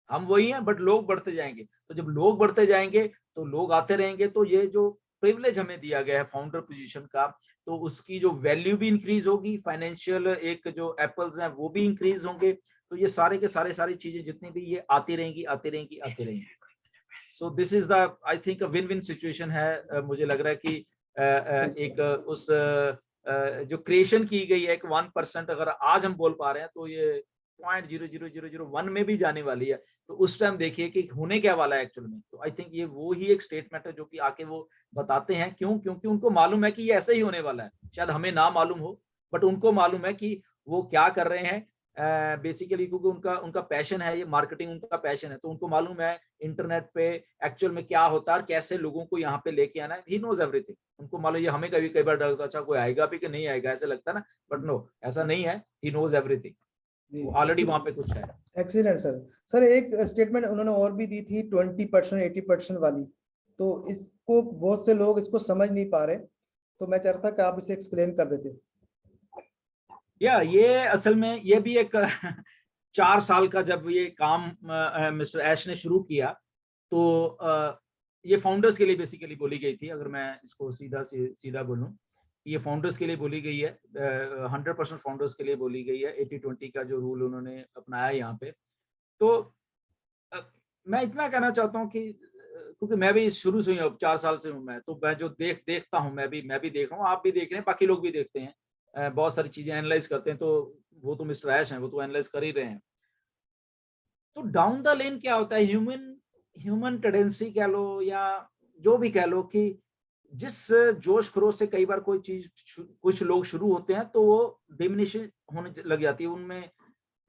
हम वही हैं, बट लोग बढ़ते जाएंगे। तो जब लोग बढ़ते जाएंगे तो लोग आते रहेंगे, तो ये जो प्रिविलेज हमें दिया गया है फाउंडर पोजीशन का, तो उसकी जो वैल्यू भी इंक्रीज होगी, फाइनेंशियल एक जो एप्पल्स हैं वो भी इंक्रीज होंगे। तो ये सारे के सारे सारी चीजें जितनी भी ये आती रहेंगी आती रहेंगी आती रहेंगी। So this is the, I think, win win situation है। मुझे लग रहा है कि एक उस जो क्रिएशन की गई है, एक 1% अगर आज हम बोल पा रहे हैं, तो ये 0.00001 में भी जाने वाली है। तो उस टाइम देखिए कि होने क्या वाला है एक्चुअल में। तो आई थिंक ये वो ही एक स्टेटमेंट है जो कि आके वो बताते हैं। क्यों? क्योंकि उनको मालूम है कि ये ऐसे ही होने वाला है। शायद हमें ना मालूम हो, बट उनको मालूम है कि वो क्या कर रहे हैं बेसिकली, क्योंकि उनका उनका पैशन है, ये मार्केटिंग उनका पैशन है। तो उनको मालूम है इंटरनेट पे एक्चुअल में क्या होता है और कैसे लोगों को यहाँ पे लेके आना है। He knows everything. उनको मालूम है। हमें कभी कई बार डर होता, अच्छा कोई आएगा भी कि नहीं आएगा, ऐसे लगता है ना, बट नो, ऐसा नहीं है। He knows everything. वो ऑलरेडी वहां पे कुछ है। Excellent sir. सर एक स्टेटमेंट उन्होंने और भी दी थी 20% 80% वाली, तो इसको बहुत से लोग इसको समझ नहीं पा रहे, तो मैं चाहता था कि आप इसे एक्सप्लेन कर देते। या ये असल में ये भी एक 4 साल का जब ये काम मिस्टर ऐश ने शुरू किया, तो ये फाउंडर्स के लिए बेसिकली बोली गई थी। अगर मैं इसको सीधा से सीधा बोलूं, ये फाउंडर्स के लिए बोली गई है, 100% फाउंडर्स के लिए बोली गई है। 80-20 का जो रूल उन्होंने अपनाया यहाँ पे। तो अ, मैं इतना कहना चाहता हूँ कि क्योंकि मैं भी शुरू से ही, अब 4 साल से हूँ मैं, तो मैं जो देखता हूँ, मैं भी देख रहा हूँ, आप भी देख रहे हैं, बाकी लोग भी देखते हैं, बहुत सारी चीजें एनालाइज करते हैं। तो वो तो मिस्टर ऐश हैं, वो तो एनालाइज कर ही रहे हैं। तो डाउन द लेन क्या होता है, ह्यूमन ह्यूमन टेंडेंसी कह लो या जो भी कह लो, कि जिस जोश खरोश से कई बार कोई चीज कुछ लोग शुरू होते हैं, तो वो डिमिनिश होने लग जाती है। उनमें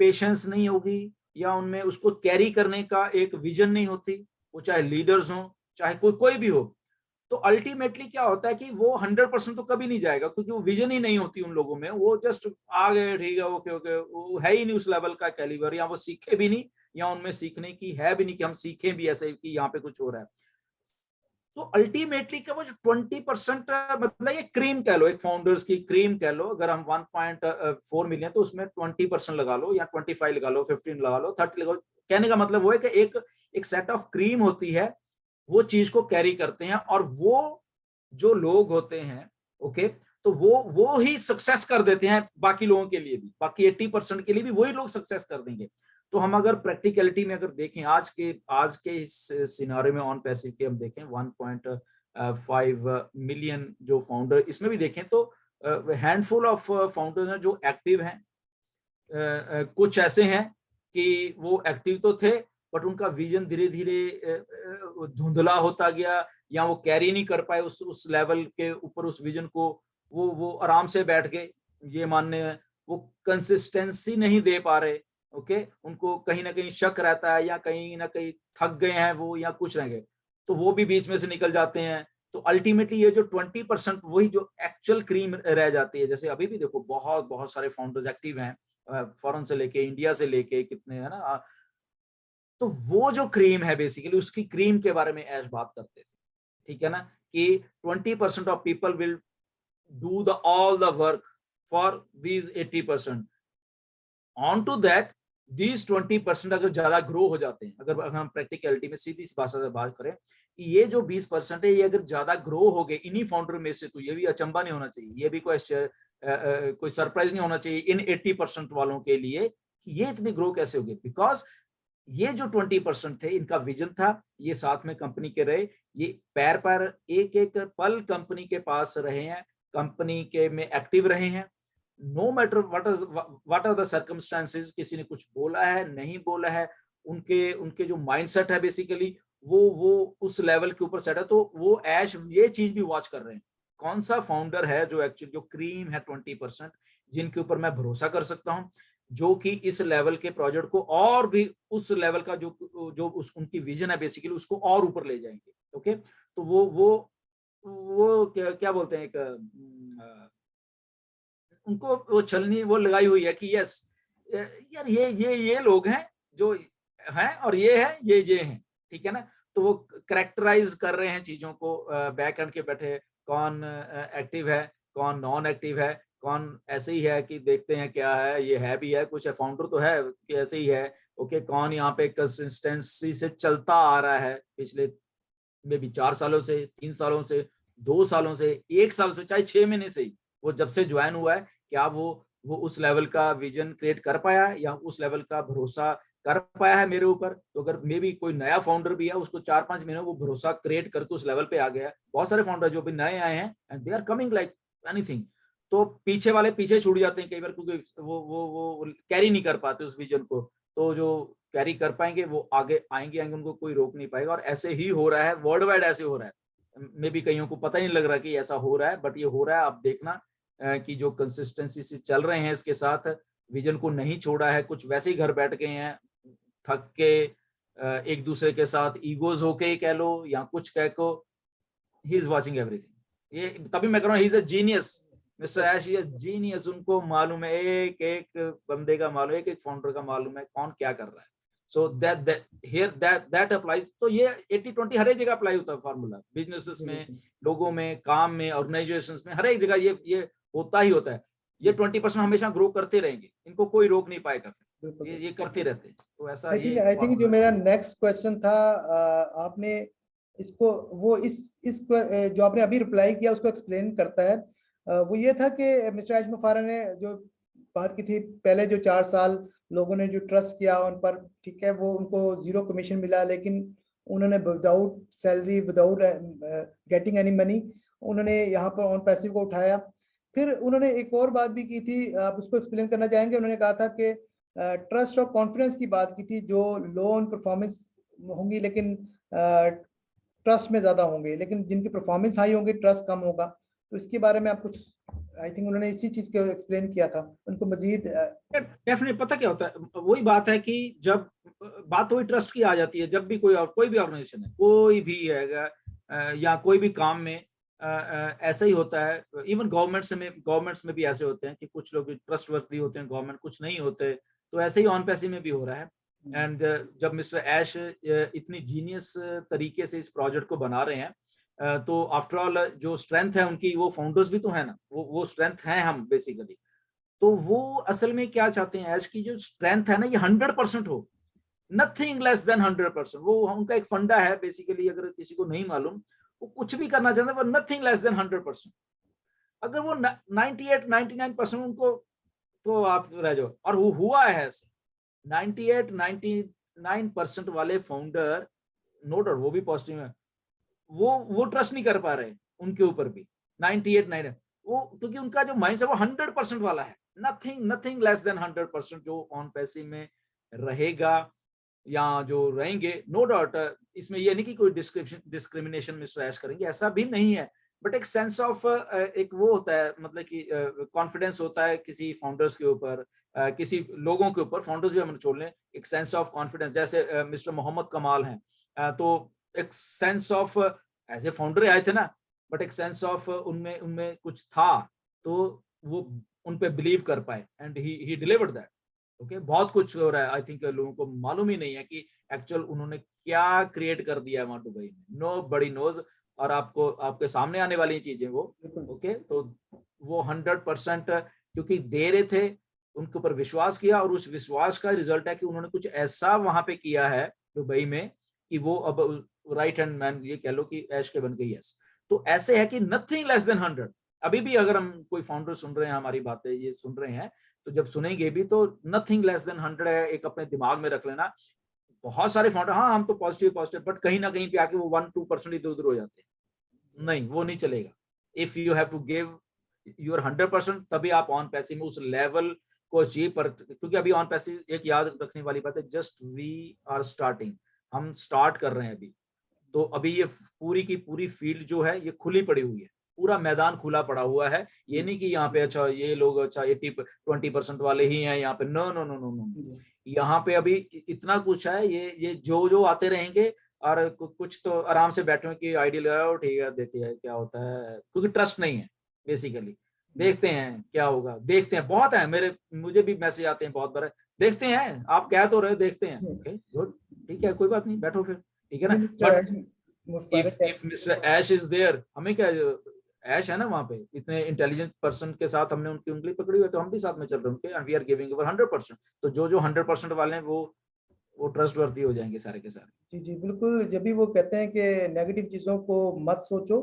पेशेंस नहीं होगी, या उनमें उसको कैरी करने का एक विजन नहीं होती। वो चाहे लीडर्स हो, चाहे कोई कोई भी हो। तो अल्टीमेटली क्या होता है कि वो 100% तो कभी नहीं जाएगा, क्योंकि वो विजन ही नहीं होती उन लोगों में। वो जस्ट आ गए, ठीक है, ओके ओके, वो है ही नहीं उस लेवल का कैलिबर, या वो सीखे भी नहीं, या उनमें सीखने की है भी नहीं कि हम सीखें भी ऐसे कि यहाँ पे कुछ हो रहा है। तो अल्टीमेटली क्या, वो जो 20% मतलब ये क्रीम कह लो, एक फाउंडर्स की क्रीम कह लो। अगर हम 1.4 मिलियन, तो उसमें 20% लगा लो, या 25 लगा लो, 15 लगा लो, 30 लगा लो। कहने का मतलब वो है कि एक सेट ऑफ क्रीम होती है, वो चीज को कैरी करते हैं, और वो जो लोग होते हैं, ओके, तो वो ही सक्सेस कर देते हैं बाकी लोगों के लिए भी, बाकी 80% के लिए भी वही लोग सक्सेस कर देंगे। तो हम अगर प्रैक्टिकलिटी में अगर देखें, आज के इस सिनारे में ऑन पैसिव के हम देखें 1.5 मिलियन जो फाउंडर, इसमें भी देखें तो हैंडफुल ऑफ फाउंडर्स हैं जो एक्टिव हैं। कुछ ऐसे हैं कि वो एक्टिव तो थे, बट उनका विजन धीरे धीरे धुंधला होता गया, या वो कैरी नहीं कर पाए उस लेवल के ऊपर उस विजन को, वो आराम से बैठ के ये मानने हैं, वो कंसिस्टेंसी नहीं दे पा रहे, ओके, उनको कहीं ना कहीं शक रहता है या कहीं ना कहीं थक गए हैं वो या कुछ रह गए, तो वो भी बीच में से निकल जाते हैं। तो अल्टीमेटली ये जो 20% वही जो एक्चुअल क्रीम रह जाती है, जैसे अभी भी देखो बहुत बहुत सारे फाउंडर्स एक्टिव हैं, फॉरेन से लेके इंडिया से लेके कितने है ना, तो वो जो क्रीम है बेसिकली उसकी क्रीम के बारे में ऐश बात करते थे, ठीक है ना, कि 20% of people will do the all the work for these 80%, on to that these 20% अगर ज्यादा ग्रो हो जाते हैं, अगर हम प्रैक्टिकलिटी में सीधी सी भाषा से बात करें कि ये जो 20% है ये अगर ज्यादा ग्रो हो गए इन्हीं फाउंडर में से, तो ये भी अचंबा नहीं होना चाहिए, ये भी कोई सरप्राइज नहीं होना चाहिए इन 80% वालों के लिए कि ये इतनी ग्रो कैसे हो गई, बिकॉज ये जो 20% थे इनका विजन था, ये साथ में कंपनी के रहे, ये पैर पर एक एक पल कंपनी के पास रहे हैं, कंपनी के में एक्टिव रहे हैं, no matter what are the circumstances, किसी ने कुछ बोला है नहीं बोला है, उनके उनके जो माइंडसेट है बेसिकली वो उस लेवल के ऊपर सेट है, तो वो ऐश ये चीज भी वॉच कर रहे हैं, कौन सा फाउंडर है जो एक्चुअली जो क्रीम है 20%, जिनके ऊपर मैं भरोसा कर सकता हूँ, जो कि इस लेवल के प्रोजेक्ट को और भी उस लेवल का जो जो उस उनकी विजन है बेसिकली उसको और ऊपर ले जाएंगे, ओके। तो वो क्या क्या बोलते हैं, एक उनको वो छलनी वो लगाई हुई है कि यस यार ये लोग हैं जो हैं और ये है ये हैं, ठीक है ना, तो वो करेक्टराइज कर रहे हैं चीजों को, बैक एंड के बैठे कौन एक्टिव है कौन नॉन एक्टिव है, कौन ऐसे ही है कि देखते हैं क्या है, ये है भी है कुछ है, फाउंडर तो है कि ऐसे ही है, ओके, कौन यहाँ पे कंसिस्टेंसी से चलता आ रहा है पिछले में भी 4 सालों से 3 सालों से 2 सालों से 1 साल से चाहे 6 महीने से ही, वो जब से ज्वाइन हुआ है, क्या वो उस लेवल का विजन क्रिएट कर पाया है या उस लेवल का भरोसा कर पाया है मेरे ऊपर। तो अगर मे भी कोई नया फाउंडर भी है उसको 4-5 महीने वो भरोसा क्रिएट करके उस लेवल पे आ गया है, बहुत सारे फाउंडर जो भी नए आए हैं and they are coming like anything, तो पीछे वाले पीछे छूट जाते हैं कई बार क्योंकि वो कैरी नहीं कर पाते उस विजन को, तो जो कैरी कर पाएंगे वो आगे आएंगे उनको कोई रोक नहीं पाएगा, और ऐसे ही हो रहा है वर्ल्ड वाइड, ऐसे हो रहा है, मे बी कईयों को पता ही नहीं लग रहा कि ऐसा हो रहा है, बट ये हो रहा है, आप देखना कि जो कंसिस्टेंसी से चल रहे हैं इसके साथ, विजन को नहीं छोड़ा है, कुछ वैसे ही घर बैठ गए हैं थक के, एक दूसरे के साथ ईगोज होके ही कह लो या कुछ कह को, ही इज वॉचिंग एवरीथिंग, ये तभी मैं कह रहा हूँ he is a genius, mister Ash is genius, उनको मालूम है एक एक बंदे का मालूम है, एक एक फाउंडर का मालूम है कौन क्या कर रहा है, सो दैट अप्लाइज, तो ये 80-20 हर एक जगह अप्लाई होता है फार्मूला, बिजनेसेस में, लोगों में, काम में, ऑर्गेनाइजेशंस में, हर एक जगह ये होता ही होता है, ये 20% हमेशा ग्रो करते रहेंगे, इनको कोई रोक नहीं पाएगा, फिर ये करते रहते हैं, तो ऐसा ये आई थिंक जो मेरा नेक्स्ट क्वेश्चन था, आपने इसको वो इस जो आपने अभी रिप्लाई किया उसको एक्सप्लेन करता है, वो ये था कि मिस्टर एज मुफारा ने जो बात की थी पहले, जो 4 साल लोगों ने जो ट्रस्ट किया उन पर, ठीक है, वो उनको 0 कमीशन मिला, लेकिन उन्होंने without salary, without getting any money, उन्होंने यहाँ पर ऑन पैसिव को उठाया। फिर उन्होंने एक और बात भी की थी, आप उसको एक्सप्लेन करना चाहेंगे? उन्होंने कहा था कि ट्रस्ट और कॉन्फिडेंस की बात की थी, जो लो ऑन परफॉर्मेंस होंगी लेकिन ट्रस्ट में ज्यादा होंगे, लेकिन जिनकी परफॉर्मेंस हाई होंगी ट्रस्ट कम होगा, तो इसके बारे में आप कुछ, आई थिंक उन्होंने इसी चीज को एक्सप्लेन किया था, उनको मजीद डेफिनेटली पता क्या होता है, वही बात है कि जब बात वही ट्रस्ट की आ जाती है, जब भी कोई भी ऑर्गेनाइजेशन है, कोई भी है या कोई भी काम में ऐसा ही होता है, इवन गवर्नमेंट्स में भी ऐसे होते हैं कि कुछ लोग ट्रस्ट वर्दी होते हैं, गवर्नमेंट कुछ नहीं होते, तो ऐसे ही ऑन पैसे में भी हो रहा है। एंड जब मिस्टर ऐश इतनी जीनियस तरीके से इस प्रोजेक्ट को बना रहे हैं, तो आफ्टर ऑल जो स्ट्रेंथ है उनकी, वो फाउंडर्स भी तो है ना, वो स्ट्रेंथ है हम बेसिकली, तो वो असल में क्या चाहते हैं, ऐश की जो स्ट्रेंथ है ना ये 100% हो, नथिंग लेस देन 100%, वो उनका एक फंडा है बेसिकली, अगर किसी को नहीं मालूम, वो कुछ भी करना चाहते हैं वो नथिंग लेस देन 100%, अगर वो 98-99% उनको, तो आप रह जाओ, और वो हुआ है ऐसे 98-99% वाले फाउंडर, नो डाउट वो भी पॉजिटिव है, वो ट्रस्ट नहीं कर पा रहे उनके ऊपर भी 98-9, वो क्योंकि उनका जो माइंड है वो 100% वाला है, नथिंग लेस देन 100% जो ऑन पैसे में रहेगा, या जो रहेंगे, नो डाउट इसमें ये नहीं कि कोई डिस्क्रिमिनेशन मिस्टर ऐश करेंगे, ऐसा भी नहीं है, बट एक सेंस ऑफ एक वो होता है, मतलब कि कॉन्फिडेंस होता है किसी फाउंडर्स के ऊपर, किसी लोगों के ऊपर, फाउंडर्स भी हम छोड़ लें, एक सेंस ऑफ कॉन्फिडेंस, जैसे मिस्टर मोहम्मद कमाल हैं, तो एक sense of as a founder आए थे ना, बट एक सेंस ऑफ उनमें उनमें कुछ था, तो वो उन पे बिलीव कर पाए and he delivered that. Okay, बहुत कुछ हो रहा है, आई थिंक लोगों को मालूम ही नहीं है कि एक्चुअल उन्होंने क्या क्रिएट कर दिया है वहां दुबई में, नो बडी नोज, और आपको आपके सामने आने वाली चीजें वो। ओके, तो वो 100% क्योंकि दे रहे थे, उनके ऊपर विश्वास किया, और उस विश्वास का रिजल्ट है कि उन्होंने कुछ ऐसा वहां पे किया है दुबई में कि वो अब राइट हैंड मैन ये कह लो कि ऐश के बन गई। यस, तो ऐसे है कि नथिंग लेस देन 100। अभी भी अगर हम कोई फाउंडर सुन रहे हैं, हमारी बातें ये सुन रहे हैं, तो जब सुनेंगे भी तो नथिंग लेस देन 100 है, एक अपने दिमाग में रख लेना। बहुत सारे फाउंडर, हाँ हम तो पॉजिटिव पॉजिटिव, बट कहीं ना कहीं पे आके वो 1-2% इधर उधर हो जाते हैं, नहीं वो नहीं चलेगा। If you have to give your 100%, तभी आप ऑन पैसिव में उस लेवल को अचीव पर, क्योंकि अभी ऑन पैसिव एक याद रखने वाली बात है, जस्ट वी आर स्टार्टिंग, हम स्टार्ट कर रहे हैं अभी। तो अभी ये पूरी की पूरी फील्ड जो है ये खुली पड़ी हुई है, पूरा मैदान खुला पड़ा हुआ है। ये नहीं कि यहाँ पे अच्छा ये लोग अच्छा 20% वाले ही हैं यहाँ पे, no no no no no, यहाँ पे अभी इतना कुछ है, ये जो आते रहेंगे, और कुछ तो आराम से बैठे हुए कि आइडिया लगाओ, ठीक है देखिए क्या होता है, क्योंकि ट्रस्ट नहीं है बेसिकली। देखते हैं क्या होगा, देखते हैं, बहुत है मेरे, मुझे भी मैसेज आते हैं बहुत बार, देखते हैं आप कह तो रहे, देखते हैं, ओके गुड, ठीक है कोई बात नहीं, बैठो फिर, ठीक है ना। But if mister Ash is there, हमें क्या, ऐश है ना वहां पे, इतने इंटेलिजेंट पर्सन के साथ हमने उनकी उंगली पकड़ी हुई है, तो हम भी साथ में चल रहे हैं उनके, एंड वी आर गिविंग अवर 100%। तो जो 100% वाले हैं वो ट्रस्ट वर्दी हो जाएंगे सारे के सारे। जी जी बिल्कुल, जब भी वो कहते हैं कि नेगेटिव चीज़ों को मत सोचो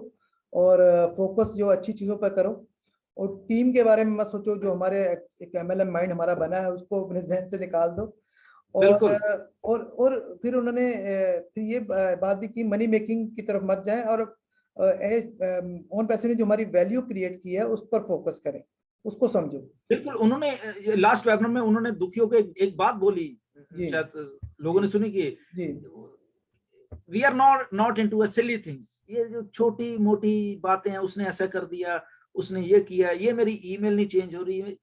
और फोकस जो अच्छी चीज़ों पर करो, और टीम के बारे में मत सोचो, जो हमारे एक एमएलएम माइंड हमारा बना है उसको अपने जहन से निकाल दो। और बिल्कुल और फिर उन्होंने फिर ये बात भी की, मनी मेकिंग की तरफ मत जाएं, और ऑन पैसे ने जो हमारी वैल्यू क्रिएट की है उस पर फोकस करें, उसको समझो। बिल्कुल, उन्होंने लास्ट वेबिनार में उन्होंने दुखियों को एक बात बोली, जी शायद लोगों जी ने सुनी कि जी we are not into a silly things, ये जो छोटी मोटी बातें हैं, उसने ऐसा कर दिया, उसने ये किया, ये मेरी ईमेल नहीं चेंज हो रही,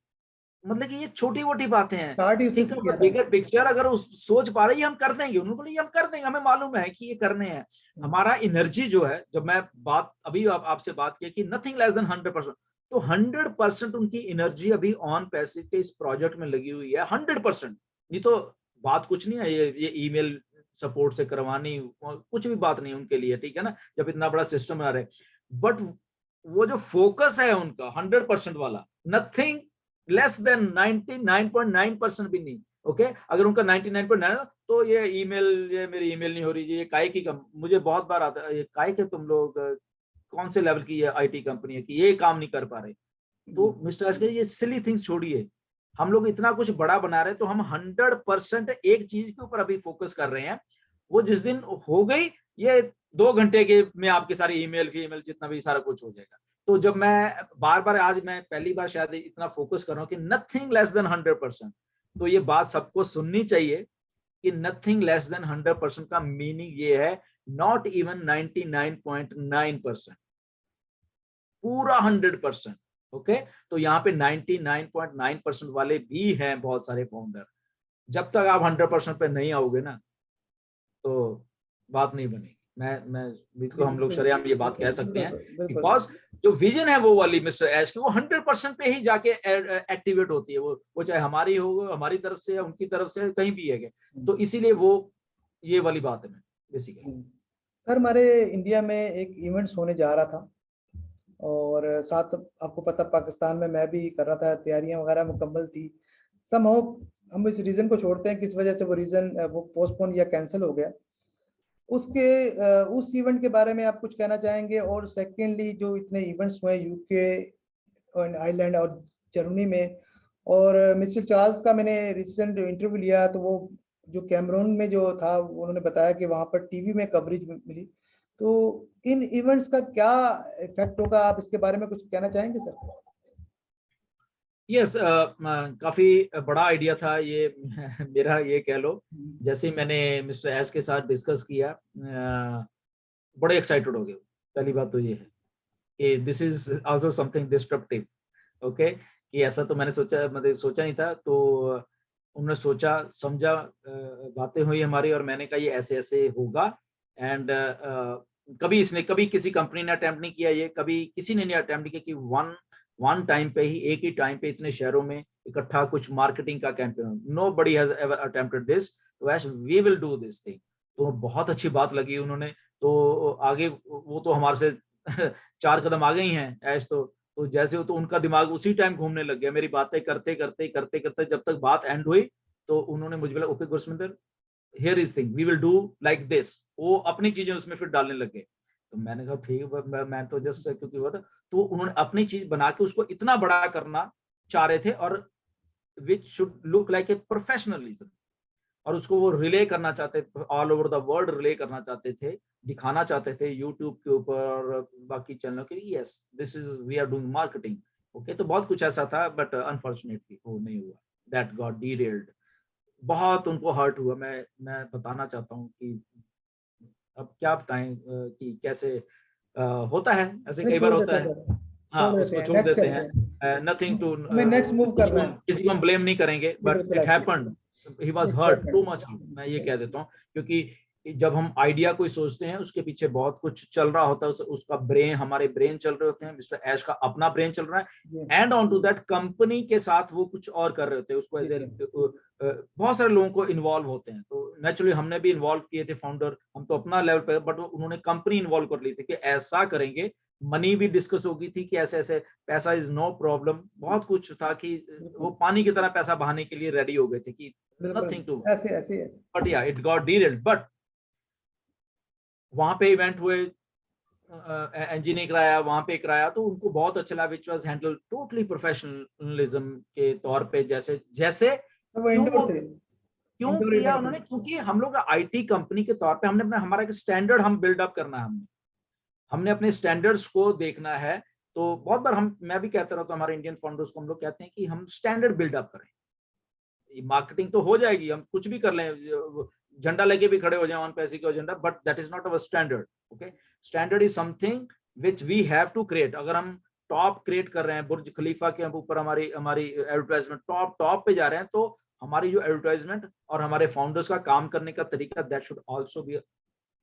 मतलब कि ये छोटी मोटी बातें हैं, स्टार्ट ही उससे ठीक है, किया बट था। बिगर पिक्चर अगर उस सोच पा रही है, हम कर देंगे, उन्होंने बोला ये हम कर देंगे, हमें मालूम है कि ये करने हैं। हमारा एनर्जी जो है, जब मैं बात अभी आपसे बात की कि नथिंग लेस देन 100%, तो 100% उनकी एनर्जी अभी ऑन पैसिव के इस प्रोजेक्ट में लगी हुई है, 100%। नहीं तो बात कुछ नहीं है, ये ईमेल सपोर्ट से करवानी कुछ भी बात नहीं उनके लिए, ठीक है ना, जब इतना बड़ा सिस्टम आ रहा है। बट वो जो फोकस है उनका 100% वाला, नथिंग लेस देन 99.9% भी नहीं। ओके, अगर उनका 99.9, तो ये ईमेल, ये मेरी ईमेल नहीं हो रही, ये काय की मुझे बहुत बार आता है, ये काय के तुम लोग कौन से लेवल की ये आईटी कंपनी है कि ये काम नहीं कर पा रहे। तो मिस्टर अजगर, ये सिली थिंग्स छोड़िए, हम लोग इतना कुछ बड़ा बना रहे हैं, तो हम 100% एक चीज के ऊपर अभी फोकस कर रहे हैं। वो जिस दिन हो गई, ये 2 घंटे के में आपके सारे ईमेल फीमेल जितना भी सारा कुछ हो जाएगा। तो जब मैं बार बार, आज मैं पहली बार शायद इतना फोकस कर रहा हूँ कि नथिंग लेस देन 100%, तो ये बात सबको सुननी चाहिए कि नथिंग लेस देन 100% का मीनिंग ये है, नॉट इवन 99.9%, पूरा 100%। ओके, तो यहाँ पे 99.9% वाले भी हैं बहुत सारे फाउंडर। जब तक आप 100% पे नहीं आओगे ना, तो बात नहीं बनेगी। मैं बिल्कुल, जी हम लोग बिल्कुल शरेआम ये बात कह बिल्कुल सकते हैं, बिल्कुल बिल्कुल। बिकॉज जो विजन है वो वाली मिस्टर ऐश की, वो 100% पे ही जाके एक्टिवेट होती है, वो चाहे हमारी हो, हमारी तरफ से या उनकी तरफ से, कहीं भी है। तो इसीलिए वो ये वाली बात है बेसिकली। सर, हमारे इंडिया में एक इवेंट्स होने जा रहा था, और साथ आपको पता पाकिस्तान में मैं भी कर रहा था, तैयारियां वगैरह मुकम्मल थी। समहाउ हम इस रीज़न को छोड़ते हैं किस वजह से वो रीज़न वो पोस्टपोन या कैंसिल हो गया, उसके उस इवेंट के बारे में आप कुछ कहना चाहेंगे? और सेकेंडली, जो इतने इवेंट्स हुए यूके और आयरलैंड और जर्मनी में, और मिस्टर चार्ल्स का मैंने रिसेंट इंटरव्यू लिया, तो वो जो कैमरून में जो था, उन्होंने बताया कि वहाँ पर टीवी में कवरेज मिली। तो इन इवेंट्स का क्या इफेक्ट होगा, आप इसके बारे में कुछ कहना चाहेंगे सर? यस, काफी बड़ा आइडिया था ये मेरा, ये कह लो। जैसे ही मैंने मिस्टर ऐश के साथ डिस्कस किया, बड़े एक्साइटेड हो गए। पहली बात तो ये है कि this is also something disruptive, okay, कि ऐसा तो मैंने सोचा, मतलब सोचा नहीं था। तो उन्होंने सोचा समझा, बातें हुई हमारी, और मैंने कहा ये ऐसे ऐसे होगा। एंड कभी किसी कंपनी ने अटेम्प्ट नहीं किया, ये कभी किसी ने नहीं अटेम्प्ट नहीं किया कि वन वन टाइम पे ही, एक ही टाइम पे इतने शहरों में इकट्ठा कुछ मार्केटिंग का campaign. Nobody has ever attempted this, तो Ash we will do this thing. तो बहुत अच्छी बात लगी उन्होंने। तो आगे वो तो हमारे से 4 कदम आगे ही हैं ऐश तो जैसे हो, तो उनका दिमाग उसी टाइम घूमने लग गया, मेरी बातें करते करते करते करते, जब तक बात एंड हुई तो उन्होंने मुझे बोला, okay Gursaminder, here is thing, we will do like this. वो अपनी चीजें उसमें फिर डालने लग गए। तो मैंने कहा ठीक है, मैं तो जस्ट क्योंकि हुआ था। तो उन्होंने अपनी चीज बना के उसको इतना बड़ा करना चाह रहे थे, और which should look like a professionalism, और उसको वो रिले करना चाहते थे, all over the world relay करना चाहते थे, दिखाना चाहते थे यूट्यूब के ऊपर, बाकी चैनलों के। Yes, this is we are doing marketing, okay. तो बहुत कुछ ऐसा था, बट अनफॉर्चुनेटली वो नहीं हुआ, दैट गॉट डीरेल्ड। बहुत उनको हर्ट हुआ। मैं बताना चाहता हूँ कि अब क्या बताएं, कि कैसे होता है, ऐसे नहीं, कई बार छोड़ होता देते हैं है। सर, हाँ, छोड़ देते उसको हैं, छोड़ नेक्स्ट देते चलते हैं। हैं। नथिंग टू, हमें नेक्स्ट मूव करना है। किसी को हम ब्लेम नहीं करेंगे, जी बट बिल्कुल इट ऐसे। Happened, he was hurt too much. मैं ये डेफिनेटली। कह देता हूँ, क्योंकि जब हम आइडिया कोई सोचते हैं, उसके पीछे बहुत कुछ चल रहा होता है, उसका ब्रेन, हमारे ब्रेन चल रहे होते हैं, मिस्टर ऐश का अपना ब्रेन चल रहा जी है, and on to that company के साथ वो कुछ और कर रहे होते हैं उसको जी एज ए। जी बहुत सारे लोगों को इन्वॉल्व होते हैं, तो नेचुरली हमने भी इन्वॉल्व किए थे फाउंडर, हम तो अपना लेवल पे, बट उन्होंने कंपनी इन्वॉल्व कर ली थी कि ऐसा करेंगे। मनी भी डिस्कस होगी थी कि ऐसे ऐसे, पैसा इज नो प्रॉब्लम, बहुत कुछ था कि वो बिल्कुल पानी की तरह पैसा बहाने के लिए रेडी हो गए थे कि बिल्कुल नथिंग टू। ऐसे ऐसे ही है। बट या इट गॉट डीरेल्ड। बट वहां पे इवेंट हुए, एनजी ने कराया, वहां पे कराया, तो उनको बहुत अच्छा लगा, which was handle totally professionalism के तौर पे, जैसे जैसे। सब वो क्यों इंडोर थे, क्यों इंडोर किया इवेंट थे। उन्होंने? क्योंकि हम लोग आईटी कंपनी के तौर पे हमने अपना, हमारा एक स्टैंडर्ड हम बिल्डअप करना है, हमने अपने स्टैंडर्ड्स को देखना है। तो बहुत बार हम, मैं भी कहता रहता हूँ हमारे इंडियन फाउंडर्स को, हम लोग कहते हैं कि हम स्टैंडर्ड बिल्डअप करें। मार्केटिंग तो हो जाएगी, हम कुछ भी कर लें, झंडा लेके भी खड़े हो जाए ऑन पैसे का agenda, but that is not our standard, okay. Standard is something which we have to create. अगर हम टॉप क्रिएट कर रहे हैं, बुर्ज खलीफा के ऊपर हमारी हमारी एडवर्टाइजमेंट टॉप टॉप पे जा रहे हैं, तो हमारी जो एडवर्टाइजमेंट और हमारे फाउंडर्स का काम करने का तरीका, that should also be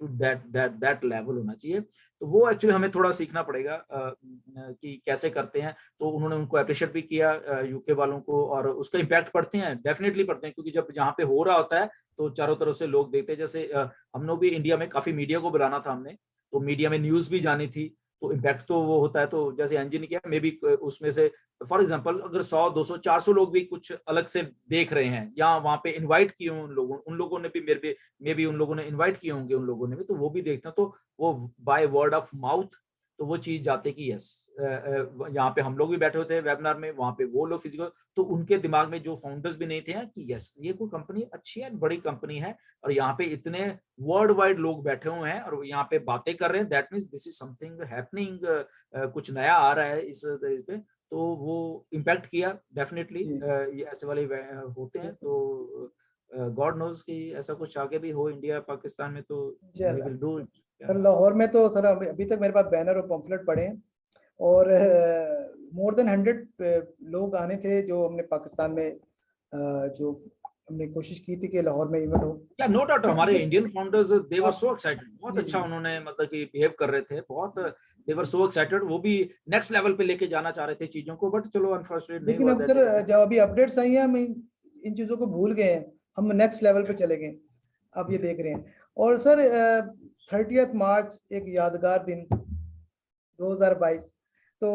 to that level होना चाहिए। तो वो एक्चुअली हमें थोड़ा सीखना पड़ेगा कि कैसे करते हैं। तो उन्होंने उनको अप्रिशिएट भी किया, यूके वालों को, और उसका इम्पैक्ट पड़ते हैं, डेफिनेटली पड़ते हैं, क्योंकि जब जहाँ पे हो रहा होता है तो चारों तरफ से लोग देखते हैं। जैसे हम लोग भी इंडिया में काफी मीडिया को बुलाना था हमने, तो मीडिया में न्यूज भी जानी थी, तो इम्पैक्ट तो वो होता है। तो जैसे एनजी ने किया, मे बी उसमें से फॉर एग्जांपल अगर 100 200 400 लोग भी कुछ अलग से देख रहे हैं, या वहां पे इनवाइट किए उन लोगों ने भी, मेरे मे भी उन लोगों ने इनवाइट किए होंगे, उन लोगों ने भी, तो वो भी देखते हैं, तो वो बाय वर्ड ऑफ माउथ तो वो चीज जाते कि यस, यहाँ पे हम लोग भी बैठे होते हैं वेबिनार में, वहां पे वो लोग फिजिकल, तो उनके दिमाग में जो फाउंडर्स भी नहीं थे कि यस ये कोई कंपनी अच्छी है, बड़ी कंपनी है, और यहाँ पे इतने वर्ल्ड वाइड लोग बैठे हुए हैं और यहाँ पे बातें कर रहे हैं, that means this is something happening, कुछ नया आ रहा है इस पे। तो वो इम्पैक्ट किया डेफिनेटली। जी ये ऐसे वाले होते हैं, बिल्कुल। तो गॉड नोज कि ऐसा कुछ आगे भी हो इंडिया पाकिस्तान में, तो वी इंशाल्लाह। Will do it. Sir Lahore में तो सर अभी तक मेरे पास बैनर और पम्फलेट पड़े हैं, और मोर देन 100 लोग आने थे जो हमने पाकिस्तान में जो हमने कोशिश की थी कि लाहौर में इवेंट हो। या नो डाउट, बट हमारे इंडियन फाउंडर्स दे वर आप सो एक्साइटेड, बहुत जी अच्छा जी उन्होंने मतलब कि बिहेव कर रहे थे, बहुत दे वर सो एक्साइटेड, वो भी नेक्स्ट लेवल पे लेके जाना चाह रहे थे चीजों को, बट चलो अनफॉर्चुनेट नहीं लेकिन हुआ, अब दैट सर इज। जब अभी अपडेट्स आई हैं, हम इन चीज़ों को भूल गए हैं, हम नेक्स्ट लेवल पे चले गए, आप ये देख रहे हैं। और सर 30 मार्च एक यादगार दिन 2022। तो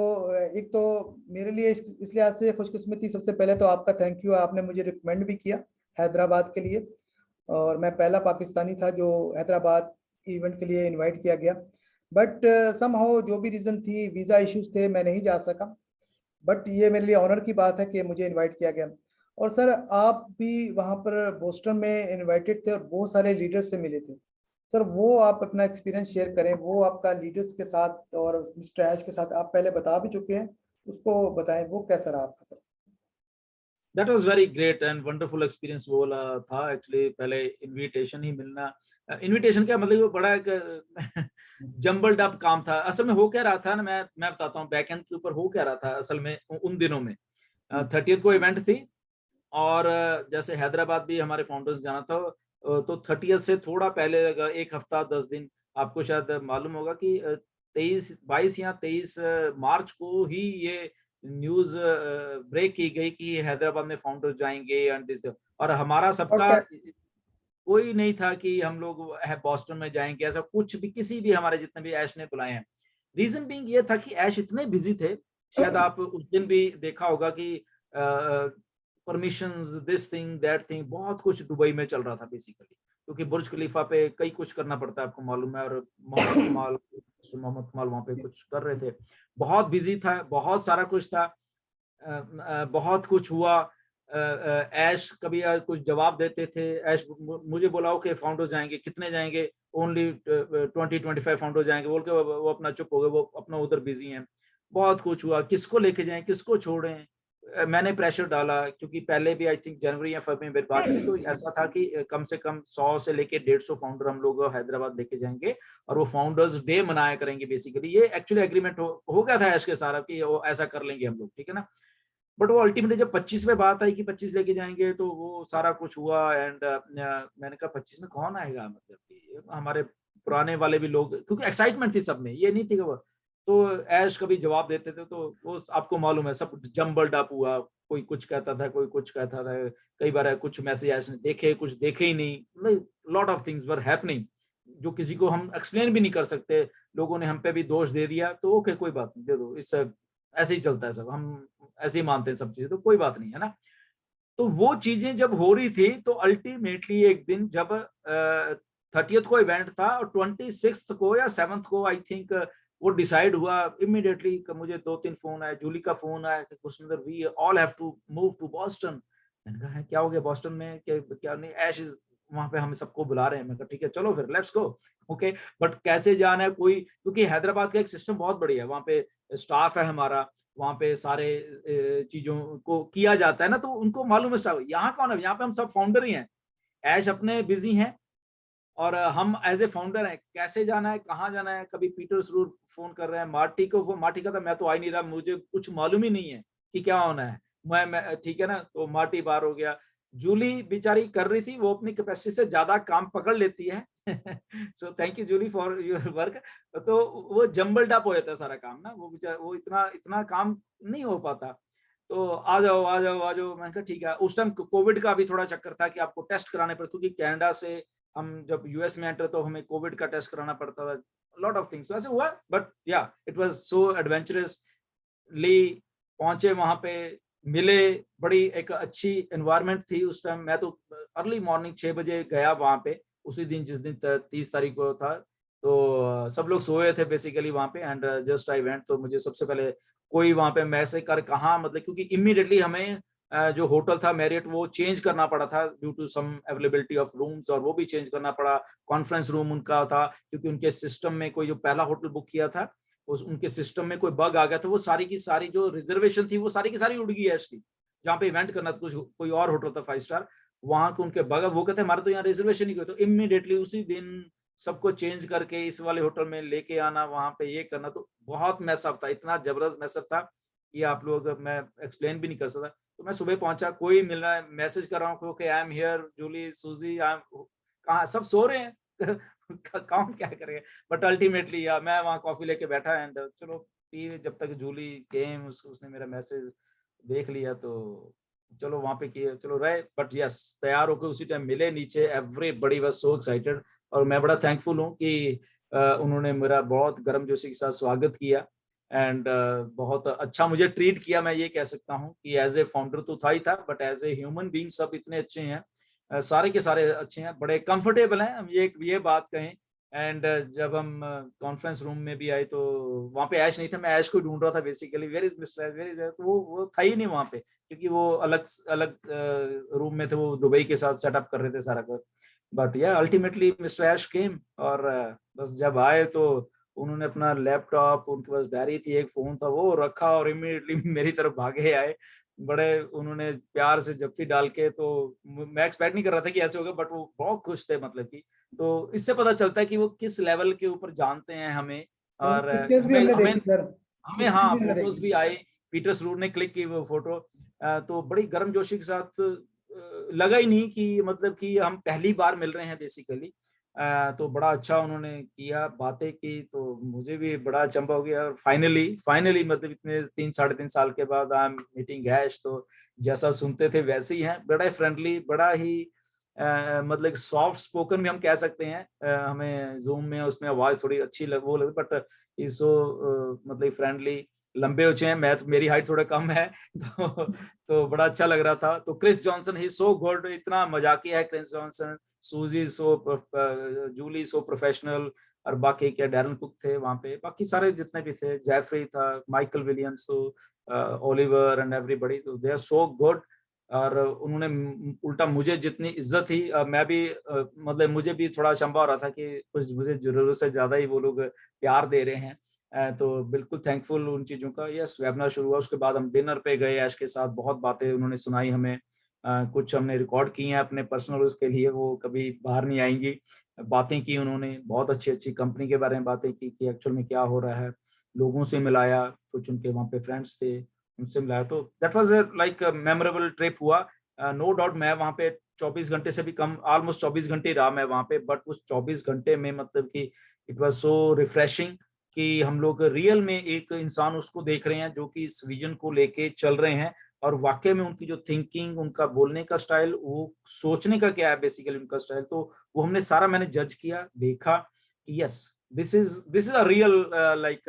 एक तो मेरे लिए इस लिहाज से खुशकिस्मती, सबसे पहले तो आपका थैंक यू, आपने मुझे रिकमेंड भी किया हैदराबाद के लिए, और मैं पहला पाकिस्तानी था जो हैदराबाद इवेंट के लिए इनवाइट किया गया। बट समहाउ जो भी रीज़न थी, वीज़ा इश्यूज थे, मैं नहीं जा सका। बट ये मेरे लिए ऑनर की बात है कि मुझे इनवाइट किया गया। और सर आप भी वहाँ पर बोस्टन में इनवाइटेड थे और बहुत सारे लीडर्स से मिले थे। सर वो आप अपना एक्सपीरियंस शेयर करें, वो आपका लीडर्स के साथ और मिस्टर ऐश के साथ आप पहले बता भी चुके हैं, उसको बताएं वो कैसा रहा आपका sir. That was very great and wonderful experience वो वाला था एक्चुअली। पहले इनविटेशन ही मिलना, इनविटेशन क्या मतलब, वो बड़ा एक जम्बल्ड अप काम था। असल में हो क्या रहा था ना, मैं बताता हूँ बैक एंड के ऊपर हो क्या रहा था असल में उन दिनों में। 30th को इवेंट थी, और जैसे हैदराबाद भी हमारे फाउंडर्स जाना था, तो 30th से थोड़ा पहले एक हफ्ता 10 दिन, आपको शायद मालूम होगा कि 22 या 23 मार्च को ही ये न्यूज ब्रेक की गई कि हैदराबाद में फाउंडर्स जाएंगे एंड दिस, और हमारा सबका ओके। कोई नहीं था कि हम लोग बॉस्टन में जाएंगे, ऐसा कुछ भी, किसी भी हमारे जितने भी ऐश ने बुलाए हैं। रीजन बीइंग ये था कि ऐश इतने बिजी थे, शायद आप उस दिन भी देखा होगा कि permissions, this thing that thing, बहुत कुछ दुबई में चल रहा था बेसिकली, क्योंकि बुर्ज खलीफा पे कई कुछ करना पड़ता है, आपको मालूम है। और मोहम्मद कमाल वहां पे कुछ कर रहे थे, बहुत बिजी था, बहुत सारा कुछ था। बहुत कुछ हुआ। ऐश कभी कुछ जवाब देते थे, ऐश मुझे बुलाओ कि फाउंडर्स जाएंगे, कितने जाएंगे, ओनली 20-25 फाउंडर जाएंगे बोल के वो अपना चुप हो गए, वो अपना उधर बिजी हैं। बहुत कुछ हुआ, किसको लेके जाएं, किसको छोड़ें। मैंने प्रेशर डाला, क्योंकि पहले भी आई थिंक जनवरी या फरवरी में मेरी बात हुई, तो ऐसा था कि कम से कम 100 से लेके 150 फाउंडर हम लोग हैदराबाद लेके जाएंगे, और वो फाउंडर्स डे मनाया करेंगे बेसिकली। ये एक्चुअली एग्रीमेंट हो गया था ऐश के सारा कि वो ऐसा कर लेंगे हम लोग, ठीक है ना। बट वो अल्टीमेटली जब 25 में बात आई कि 25 लेके जाएंगे, तो वो सारा कुछ हुआ। एंड मैंने कहा 25 में कौन आएगा, मतलब कि हमारे पुराने वाले भी लोग, क्योंकि एक्साइटमेंट थी सब में, ये नहीं थी कि वो, तो ऐश कभी जवाब देते थे, तो वो आपको मालूम है सब जम्बल्ड अप हुआ। कोई कुछ कहता था, कोई कुछ कहता था, कई बार कुछ मैसेज ऐश ने देखे, कुछ देखे ही नहीं, lot of things were happening जो किसी को हम एक्सप्लेन भी नहीं कर सकते। लोगों ने हम पे भी दोष दे दिया, तो ओके कोई बात नहीं, दे दो, इस ऐसे ही चलता है सब, हम ऐसे ही मानते हैं सब चीजें, तो कोई बात नहीं है ना। तो वो चीजें जब हो रही थी, तो अल्टीमेटली एक दिन जब 30th को इवेंट था, और 26th को या 7th को आई थिंक वो डिसाइड हुआ इमीडिएटली। मुझे 2-3 फोन आए, जूली का फोन आया कि कुछ we all have to move to Boston. मैंने कहा है क्या हो गया बॉस्टन में, क्या नहीं, ऐश इज वहां पे हमें सबको बुला रहे हैं। मैं कहा ठीक है चलो फिर लेट्स गो। ओके, बट कैसे जाना है, कोई, क्योंकि हैदराबाद का एक सिस्टम बहुत बढ़िया है, वहां पे स्टाफ है हमारा, वहां पे सारे चीजों को किया जाता है ना, तो उनको मालूम है स्टाफ। यहाँ कौन है, यहाँ पे हम सब फाउंडर ही हैं। ऐश अपने बिजी हैं, और हम एज ए फाउंडर हैं, कैसे जाना है, कहाँ जाना है। कभी पीटर सरूर फोन कर रहे हैं, मार्टी को, मार्टी का तो मैं तो आ ही नहीं रहा, मुझे कुछ मालूम ही नहीं है कि क्या होना है। मैं ठीक है ना, तो मार्टी बाहर हो गया। जूली बेचारी कर रही थी, वो अपनी कैपेसिटी से ज्यादा काम पकड़ लेती है। So thank you Julie for your work. तो वो जम्बल्ड अप हो जाता है सारा काम ना, वो इतना इतना काम नहीं हो पाता। तो आ जाओ आ जाओ आ जाओ, मैंने कहा ठीक है। उस टाइम कोविड का भी थोड़ा चक्कर था कि आपको टेस्ट कराने पड़ते, क्योंकि कनाडा से हम जब यूएस में एंटर, तो हमें कोविड का टेस्ट कराना पड़ता था। लॉट ऑफ थिंग्स ऐसे हुआ, बट या इट वाज सो एडवेंचरस। ली पहुंचे वहां पे, मिले, बड़ी एक अच्छी एनवायरनमेंट थी उस टाइम। मैं तो अर्ली मॉर्निंग 6 बजे गया वहां पे, उसी दिन जिस दिन 30 तारीख को था। तो सब लोग सोए थे बेसिकली वहां पे, एंड जस्ट आई वेंट। तो मुझे सबसे पहले कोई वहां पे मैसेज कर, कहाँ मतलब, क्योंकि इमीडिएटली हमें जो होटल था मैरियट, वो चेंज करना पड़ा था due to some availability of rooms, और वो भी चेंज करना पड़ा। कॉन्फ्रेंस रूम उनका था, क्योंकि उनके सिस्टम में कोई जो पहला होटल बुक किया था, उनके सिस्टम में कोई बग आ गया, तो वो सारी की सारी जो रिजर्वेशन थी, वो सारी की सारी उड़ गई है इसकी। जहाँ पे इवेंट करना था, कुछ कोई और होटल था 5 स्टार, वहां के उनके बग, वो कहते हमारे तो यहाँ रिजर्वेशन ही कोई। तो इमीडिएटली उसी दिन सबको चेंज करके इस वाले होटल में लेके आना, वहां पे ये करना, तो बहुत मैसअप था, इतना जबरदस्त मैसअप था कि आप लोग, मैं एक्सप्लेन भी नहीं कर सकता। तो मैं सुबह पहुंचा, कोई मिल रहा है, मैसेज कर रहा हूँ कि आई एम हियर, जूली, सूजी, आई एम, कहाँ, सब सो रहे हैं। कौन क्या करेगा। बट अल्टीमेटली मैं वहाँ कॉफी लेके बैठा, एंड चलो पी, जब तक जूली केम, उसने मेरा मैसेज देख लिया, तो चलो वहां पे किए, चलो रहे। बट यस, तैयार होकर उसी टाइम मिले नीचे, एवरीबॉडी वाज सो एक्साइटेड। और मैं बड़ा थैंकफुल हूँ कि उन्होंने मेरा बहुत गर्मजोशी के साथ स्वागत किया, एंड बहुत अच्छा मुझे ट्रीट किया। मैं ये कह सकता हूँ कि एज ए फाउंडर तो था ही था, but as a human being सब इतने अच्छे हैं, सारे के सारे अच्छे हैं, बड़े कंफर्टेबल हैं, हम ये बात कहें। एंड जब हम कॉन्फ्रेंस रूम में भी आए, तो वहाँ पे ऐश नहीं था, मैं ऐश को ढूंढ रहा था basically, where is mister Ash, where is, तो वो था ही नहीं वहाँ पे, क्योंकि वो अलग अलग रूम में थे, वो दुबई के साथ सेटअप कर रहे थे सारा कुछ। बट या अल्टीमेटली मिस्टर ऐश केम, और बस जब आए तो उन्होंने अपना लैपटॉप, उनके पास डायरी थी, एक फोन था, वो रखा, और इमीडिएटली मेरी तरफ भागे आए। बड़े उन्होंने प्यार से जप्फी डाल के, तो मैं एक्सपेक्ट नहीं कर रहा था कि ऐसे होगा, बट वो बहुत खुश थे मतलब कि। तो इससे पता चलता है कि वो किस लेवल के ऊपर जानते हैं हमें। और पिक्चर्स भी हमें हमने हमें देखी सर, हमें पिक्चर्स हाँ भी हमने फोटोज देखी। भी आई, पीटर सरूर ने क्लिक की वो फोटो। तो बड़ी गर्मजोशी के साथ लगा ही नहीं कि मतलब कि हम पहली बार मिल रहे हैं बेसिकली। तो बड़ा अच्छा उन्होंने किया, बातें की, तो मुझे भी बड़ा अचंभा हो गया। और फाइनली फाइनली मतलब इतने 3 साढ़े 3 साल के बाद आई एम मीटिंग गैश, तो जैसा सुनते थे वैसे ही हैं, बड़ा ही फ्रेंडली, बड़ा ही मतलब सॉफ्ट स्पोकन भी हम कह सकते हैं। हमें जूम में उसमें आवाज थोड़ी अच्छी वो लगी, बट इज सो मतलब फ्रेंडली। लंबे ऊंचे हैं, मैं तो मेरी हाइट थोड़ा कम है तो बड़ा अच्छा लग रहा था। तो क्रिस जॉनसन ही सो गुड, इतना मजाकिया है क्रिस जॉनसन। सूजी सो जूली सो प्रोफेशनल। और बाकी क्या डैरन कुक थे वहां पे, बाकी सारे जितने भी थे, जेफरी था, Michael Williams, Oliver and everybody, तो दे आर सो गुड। और उन्होंने उल्टा मुझे जितनी इज्जत थी, मैं भी मतलब मुझे भी थोड़ा अचंभा हो रहा था कि कुछ मुझे जरूरत से ज्यादा ही वो लोग प्यार दे रहे हैं। तो बिल्कुल थैंकफुल उन चीजों का। यस, वेबिनार शुरू हुआ, उसके बाद हम डिनर पे गए ऐश के साथ, बहुत बातें उन्होंने सुनाई हमें। कुछ हमने रिकॉर्ड की हैं अपने पर्सनल उसके लिए, वो कभी बाहर नहीं आएंगी। बातें की उन्होंने, बहुत अच्छी अच्छी कंपनी के बारे में बातें की कि एक्चुअल में क्या हो रहा है। लोगों से मिलाया, कुछ उनके वहाँ पे फ्रेंड्स थे, उनसे मिलाया। तो that was like memorable trip हुआ। नो डाउट मैं वहाँ पे 24 घंटे से भी कम, ऑलमोस्ट 24 घंटे रहा मैं वहाँ पे, बट उस 24 घंटे में मतलब कि इट वाज सो रिफ्रेशिंग कि हम लोग रियल में एक इंसान उसको देख रहे हैं जो कि इस विजन को लेके चल रहे हैं। और वाकई में उनकी जो थिंकिंग, उनका बोलने का स्टाइल, वो सोचने का क्या है बेसिकली उनका स्टाइल, तो वो हमने सारा मैंने जज किया, देखा कि yes, this is a real like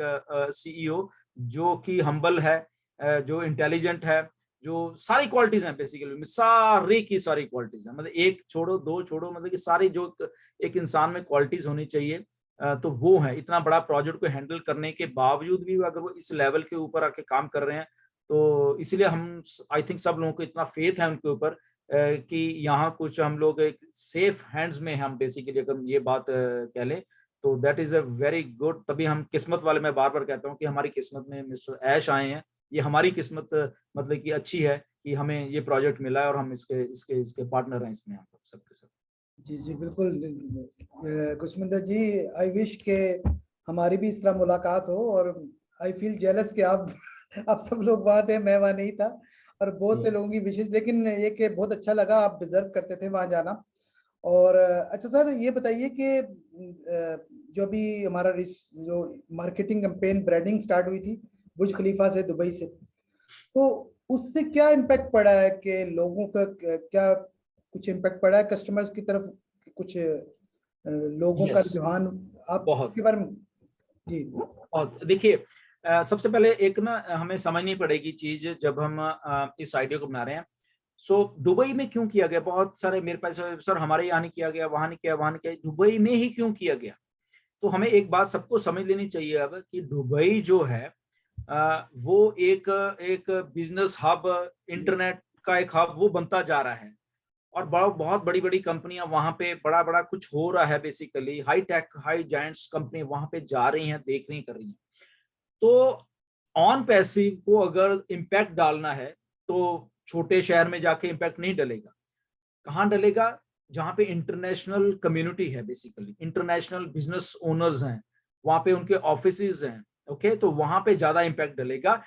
CEO, जो कि हम्बल है, जो इंटेलिजेंट है, जो सारी क्वालिटीज हैं बेसिकली, सारी की सारी क्वालिटीज हैं, मतलब एक छोड़ो दो छोड़ो, मतलब कि सारी जो एक इंसान में क्वालिटीज होनी चाहिए, तो वो है। इतना बड़ा प्रोजेक्ट को हैंडल करने के बावजूद भी अगर वो इस लेवल के ऊपर आके काम कर रहे हैं, तो इसीलिए हम, आई थिंक सब लोगों को इतना फेथ है उनके ऊपर कि यहाँ कुछ हम लोग एक सेफ हैंड्स में हैं हम बेसिकली, अगर ये बात कह लें, तो that is a very good. तभी हम किस्मत वाले, मैं बार बार कहता हूँ कि हमारी किस्मत में मिस्टर ऐश आए हैं। ये हमारी किस्मत मतलब कि अच्छी है कि हमें ये प्रोजेक्ट मिला है और हम इसके इसके इसके पार्टनर हैं इसमें, हम लोग सबके सब। जी जी बिल्कुल। कुशमिंदर जी, आई विश के हमारी भी इस तरह मुलाकात हो, और आई फील जेलस कि आप आप सब लोग वहाँ थे, मैं वहाँ नहीं था, और बहुत से लोगों की विशेष, लेकिन ये कि बहुत अच्छा लगा, आप डिजर्व करते थे वहाँ जाना। और अच्छा सर, ये बताइए कि जो भी हमारा जो मार्केटिंग कैंपेन ब्रांडिंग स्टार्ट हुई थी बुर्ज खलीफा से, दुबई से, तो उससे क्या इम्पैक्ट पड़ा है कि लोगों का क्या कुछ इम्पैक्ट पड़ा है कस्टमर्स की तरफ, कुछ लोगों का यस, रुझान, आप बहुत इसके बारे में? जी बहुत देखिए, सबसे पहले एक ना हमें समझनी पड़ेगी चीज, जब हम इस आइडिया को बना रहे हैं। सो दुबई में क्यों किया गया? बहुत सारे मेरे पास, सर हमारे यहाँ नहीं किया गया, वहां नहीं किया, वहां नहीं किया, दुबई में ही क्यों किया गया? तो हमें एक बात सबको समझ लेनी चाहिए अब कि दुबई जो है वो एक एक बिजनेस हब, इंटरनेट का एक हब वो बनता जा रहा है। और बहुत बड़ी बड़ी कंपनियां वहां पे, बड़ा बड़ा कुछ हो रहा है basically, high tech high giants company वहां पे जा रही हैं, देख रही कर रही हैं। तो ऑन पैसिव को अगर इम्पैक्ट डालना है, तो छोटे शहर में जाके इम्पैक्ट नहीं डलेगा। कहाँ डलेगा? जहां पे इंटरनेशनल कम्युनिटी है, बेसिकली इंटरनेशनल बिजनेस ओनर्स हैं, वहां पे उनके ऑफिसेज हैं। ओके, तो वहां पे ज्यादा इम्पैक्ट डलेगा।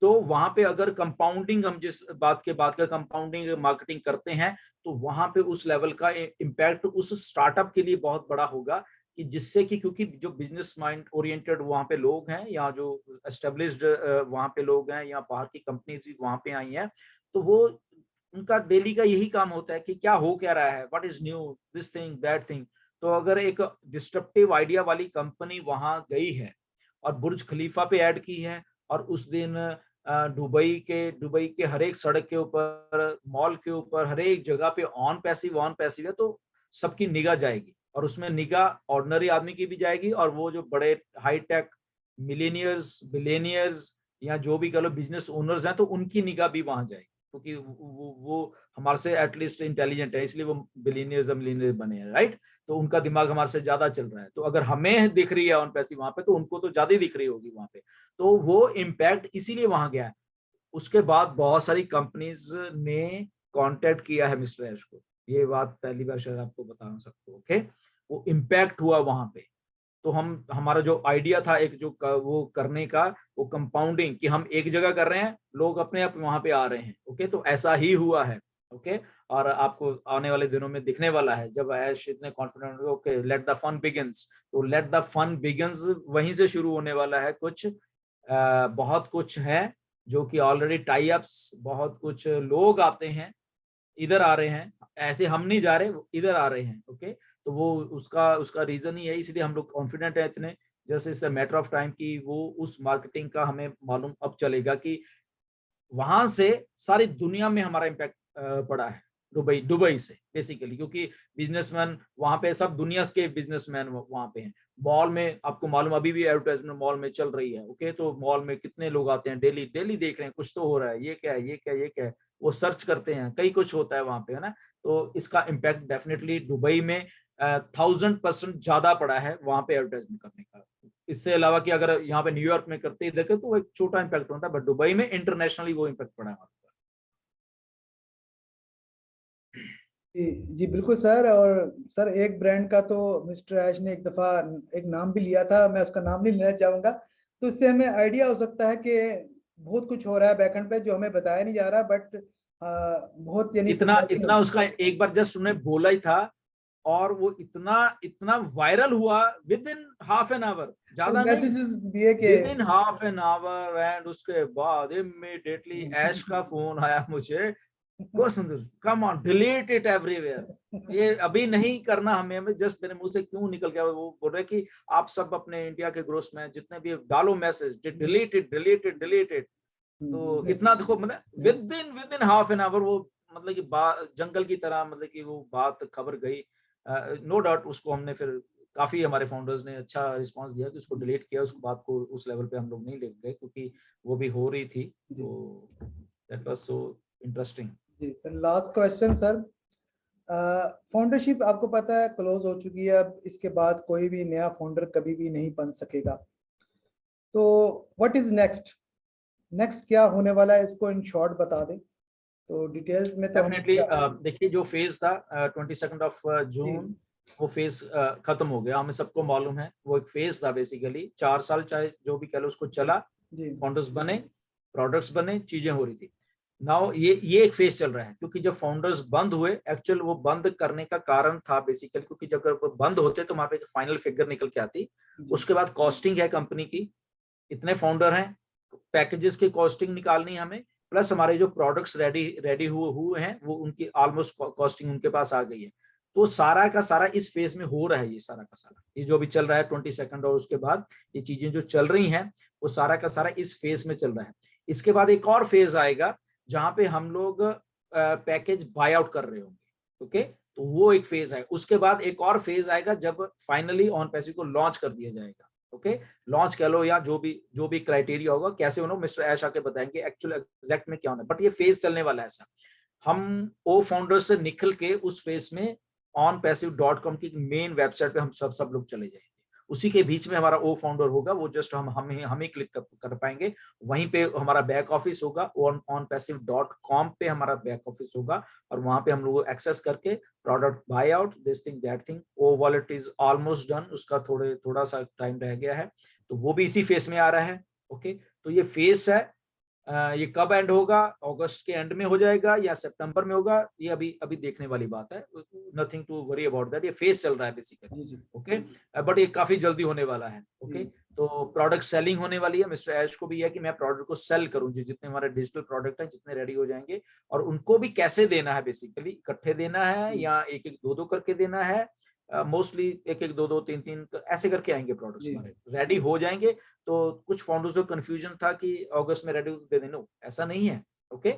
तो वहां पे अगर कंपाउंडिंग, हम जिस बात के बात का कंपाउंडिंग मार्केटिंग करते हैं, तो वहां पे उस लेवल का इम्पैक्ट उस स्टार्टअप के लिए बहुत बड़ा होगा, कि जिससे कि, क्योंकि जो बिजनेस माइंड ओरिएंटेड वहां पे लोग हैं, या जो एस्टेब्लिश्ड वहां पे लोग हैं, या बाहर की कंपनीज भी वहां पे आई हैं, तो वो उनका डेली का यही काम होता है कि क्या हो क्या रहा है, what is new, this thing that thing. तो अगर एक डिस्ट्रप्टिव आइडिया वाली कंपनी वहां गई है और बुर्ज खलीफा पे ऐड की है, और उस दिन दुबई के हर एक सड़क के ऊपर, मॉल के ऊपर, हर एक जगह पे ऑन पैसिव है, तो सबकी निगाह जाएगी, और उसमें निगाह ऑर्डिनरी आदमी की भी जाएगी, और वो जो बड़े हाई टेक मिलेनियर्स, बिलेनियर्स, या जो भी कह लो बिजनेस ओनर्स हैं, तो उनकी निगाह भी वहां जाएगी, क्योंकि वो हमारे से एटलीस्ट इंटेलिजेंट है, इसलिए वो बिलीनियर्स मिलीनियर्स बने हैं, राइट? तो उनका दिमाग हमारे से ज्यादा चल रहा है, तो अगर हमें दिख रही है ऑन पैसिव वहां पे, तो उनको तो ज्यादा दिख रही होगी वहां पे। तो वो इम्पैक्ट इसीलिए वहां गया है। उसके बाद बहुत सारी कंपनीज ने कांटेक्ट किया है मिस्टर ऐश को। ये बात पहली बार शायद आपको बता सकता हूँ। ओके, वो इम्पैक्ट हुआ वहां पे। तो हम हमारा जो आइडिया था एक जो वो करने का, वो कंपाउंडिंग कि हम एक जगह कर रहे हैं, लोग अपने आप वहां पे आ रहे हैं। ओके, तो ऐसा ही हुआ है। ओके, और आपको आने वाले दिनों में दिखने वाला है जब ऐश इतने कॉन्फिडेंट हो, okay let the fun begins. तो लेट द फन बिगिंस वहीं से शुरू होने वाला है। कुछ बहुत कुछ है जो कि ऑलरेडी टाई अप्स, बहुत कुछ लोग आते हैं, इधर आ रहे हैं, ऐसे हम नहीं जा रहे, वो इधर आ रहे हैं। ओके, तो वो उसका उसका रीजन ही है, इसलिए हम लोग कॉन्फिडेंट है इतने। जैसे इट्स मैटर ऑफ टाइम कि वो उस मार्केटिंग का हमें मालूम अब चलेगा कि वहां से सारी दुनिया में हमारा इम्पैक्ट पड़ा है। दुबई दुबई से बेसिकली, क्योंकि बिजनेसमैन वहां पे सब दुनिया के बिजनेसमैन वहां पे हैं। मॉल में आपको मालूम अभी भी एडवर्टाइजमेंट मॉल में चल रही है। ओके, तो मॉल में कितने लोग आते हैं, डेली डेली देख रहे हैं कुछ तो हो रहा है, ये क्या है, ये क्या है, ये क्या है, वो सर्च करते हैं, कई कुछ होता है वहां पे, है ना। तो इसका इम्पैक्ट डेफिनेटली दुबई में 1000% ज्यादा पड़ा है वहां पे एडवर्टाइजमेंट करने का। इससे अलावा कि अगर यहाँ पे न्यूयॉर्क में करते इधर के तो एक छोटा इम्पैक्ट होता है, बट दुबई में इंटरनेशनली वो इम्पैक्ट पड़ा है हमारे ऊपर। जी जी बिल्कुल सर। और सर एक ब्रांड का तो मिस्टर ऐश ने एक दफा एक नाम भी लिया था, मैं उसका नाम नहीं लेना चाहूंगा। तो इससे हमें आइडिया हो सकता है कि बहुत कुछ हो रहा है बैकएंड पे जो हमें बताया नहीं जा रहा, बट बहुत यानी इतना सरप्राइजिंग इतना है। उसका एक बार जस्ट उन्हें बोला ही था, और वो इतना इतना वायरल हुआ with in half an hour, तो ज्यादा नहीं, मैसेजेस दिए कि with in half an hour. And उसके बाद इमीडिएटली ऐश का फोन आया मुझे, come on delete it everywhere. ये अभी नहीं करना हमें, हमें जस्ट मेरे मुंह से क्यों निकल गया, वो बोल रहे कि आप सब अपने इंडिया के ग्रोथ में जितने भी डालो message, delete it delete it delete it. तो जी इतना देखो, मतलब with in half an hour वो, मतलब कि जंगल की तरह, मतलब कि वो बात खबर गई। नो डाउट उसको हमने फिर काफी, हमारे फाउंडर्स ने अच्छा रिस्पांस दिया कि उसको डिलीट किया, उसको बात को उस लेवल पे हम लोग नहीं ले गए, क्योंकि वो भी हो रही थी। जी तो दैट वाज सो इंटरेस्टिंग। जी sir. Last question sir, foundership आपको पता है क्लोज हो चुकी है, अब इसके बाद कोई भी नया फाउंडर कभी भी नहीं बन सकेगा। तो व्हाट इज नेक्स्ट? नेक्स्ट क्या होने वाला है, इसको इन शॉर्ट बता दें तो डिटेल्स में तो हम डेफिनेटली जा सकते देखिए, जो फेज था 22 ऑफ हैं। जून, वो फेज खत्म हो गया, हमें सबको मालूम है। वो एक फेज था बेसिकली, 4 साल चाहे जो भी कह लो उसको जी चला, जी फाउंडर्स बने, प्रोडक्ट्स बने, चीजें हो रही थी। नाउ ये एक फेज चल रहा है, क्योंकि जब फाउंडर्स बंद हुए, एक्चुअल वो बंद करने का कारण था बेसिकली, क्योंकि जब वो बंद होते तो वहां पे फाइनल फिगर निकल के आती। जी उसके बाद कॉस्टिंग है कंपनी की, इतने फाउंडर हैं, पैकेजेस की कॉस्टिंग निकालनी है हमें, प्लस हमारे जो प्रोडक्ट्स रेडी रेडी हुए हैं वो उनकी ऑलमोस्ट कॉस्टिंग उनके पास आ गई है। तो सारा का सारा इस फेज में हो रहा है, ये सारा का सारा, ये जो भी चल रहा है 22 और उसके बाद ये चीजें जो चल रही हैं, वो सारा का सारा इस फेज में चल रहा है। इसके बाद एक और फेज आएगा जहां पे हम लोग पैकेज बाय आउट कर रहे होंगे। ओके, तो वो एक फेज है। उसके बाद एक और फेज आएगा जब फाइनली ऑन पैसिव को लॉन्च कर दिया जाएगा। ओके, लॉन्च कह लो या जो भी क्राइटेरिया होगा, कैसे होना मिस्टर ऐश आके बताएंगे एक्चुअल एग्जैक्ट में क्या होना है, बट ये फेज चलने वाला है ऐसा। हम ओ फाउंडर्स से निकल के उस फेज में onpassive.com की मेन वेबसाइट पे हम सब लोग चले जाएंगे। उसी के बीच में हमारा ओ फाउंडर होगा, वो जस्ट हम ही क्लिक कर पाएंगे। वहीं पे हमारा बैक ऑफिस होगा, onpassive.com पे हमारा बैक ऑफिस होगा, और वहां पे हम लोग एक्सेस करके product buy out, this thing that thing. Oh wallet is almost done, उसका थोड़ा सा टाइम रह गया है, तो वो भी इसी फेस में आ रहा है। ओके, तो ये फेस है। ये कब एंड होगा, अगस्त के एंड में हो जाएगा या सितंबर में होगा, ये अभी अभी देखने वाली बात है। Nothing to worry about that, ये फेस चल रहा है बेसिकली। जी जी ओके, बट ये काफी जल्दी होने वाला है। ओके, जी तो प्रोडक्ट सेलिंग होने वाली है। मिस्टर ऐश को भी है कि मैं प्रोडक्ट को सेल करूं, जितने हमारे डिजिटल प्रोडक्ट हैं जितने रेडी हो जाएंगे, और उनको भी कैसे देना है, बेसिकली इकट्ठे देना है या एक एक दो दो करके देना है। मोस्टली एक एक दो दो तीन तीन ऐसे करके आएंगे प्रोडक्ट्स, जी हमारे रेडी हो जाएंगे। तो कुछ फाउंडर्स को कंफ्यूजन था कि अगस्त में रेडी दे देना, ऐसा नहीं है। ओके,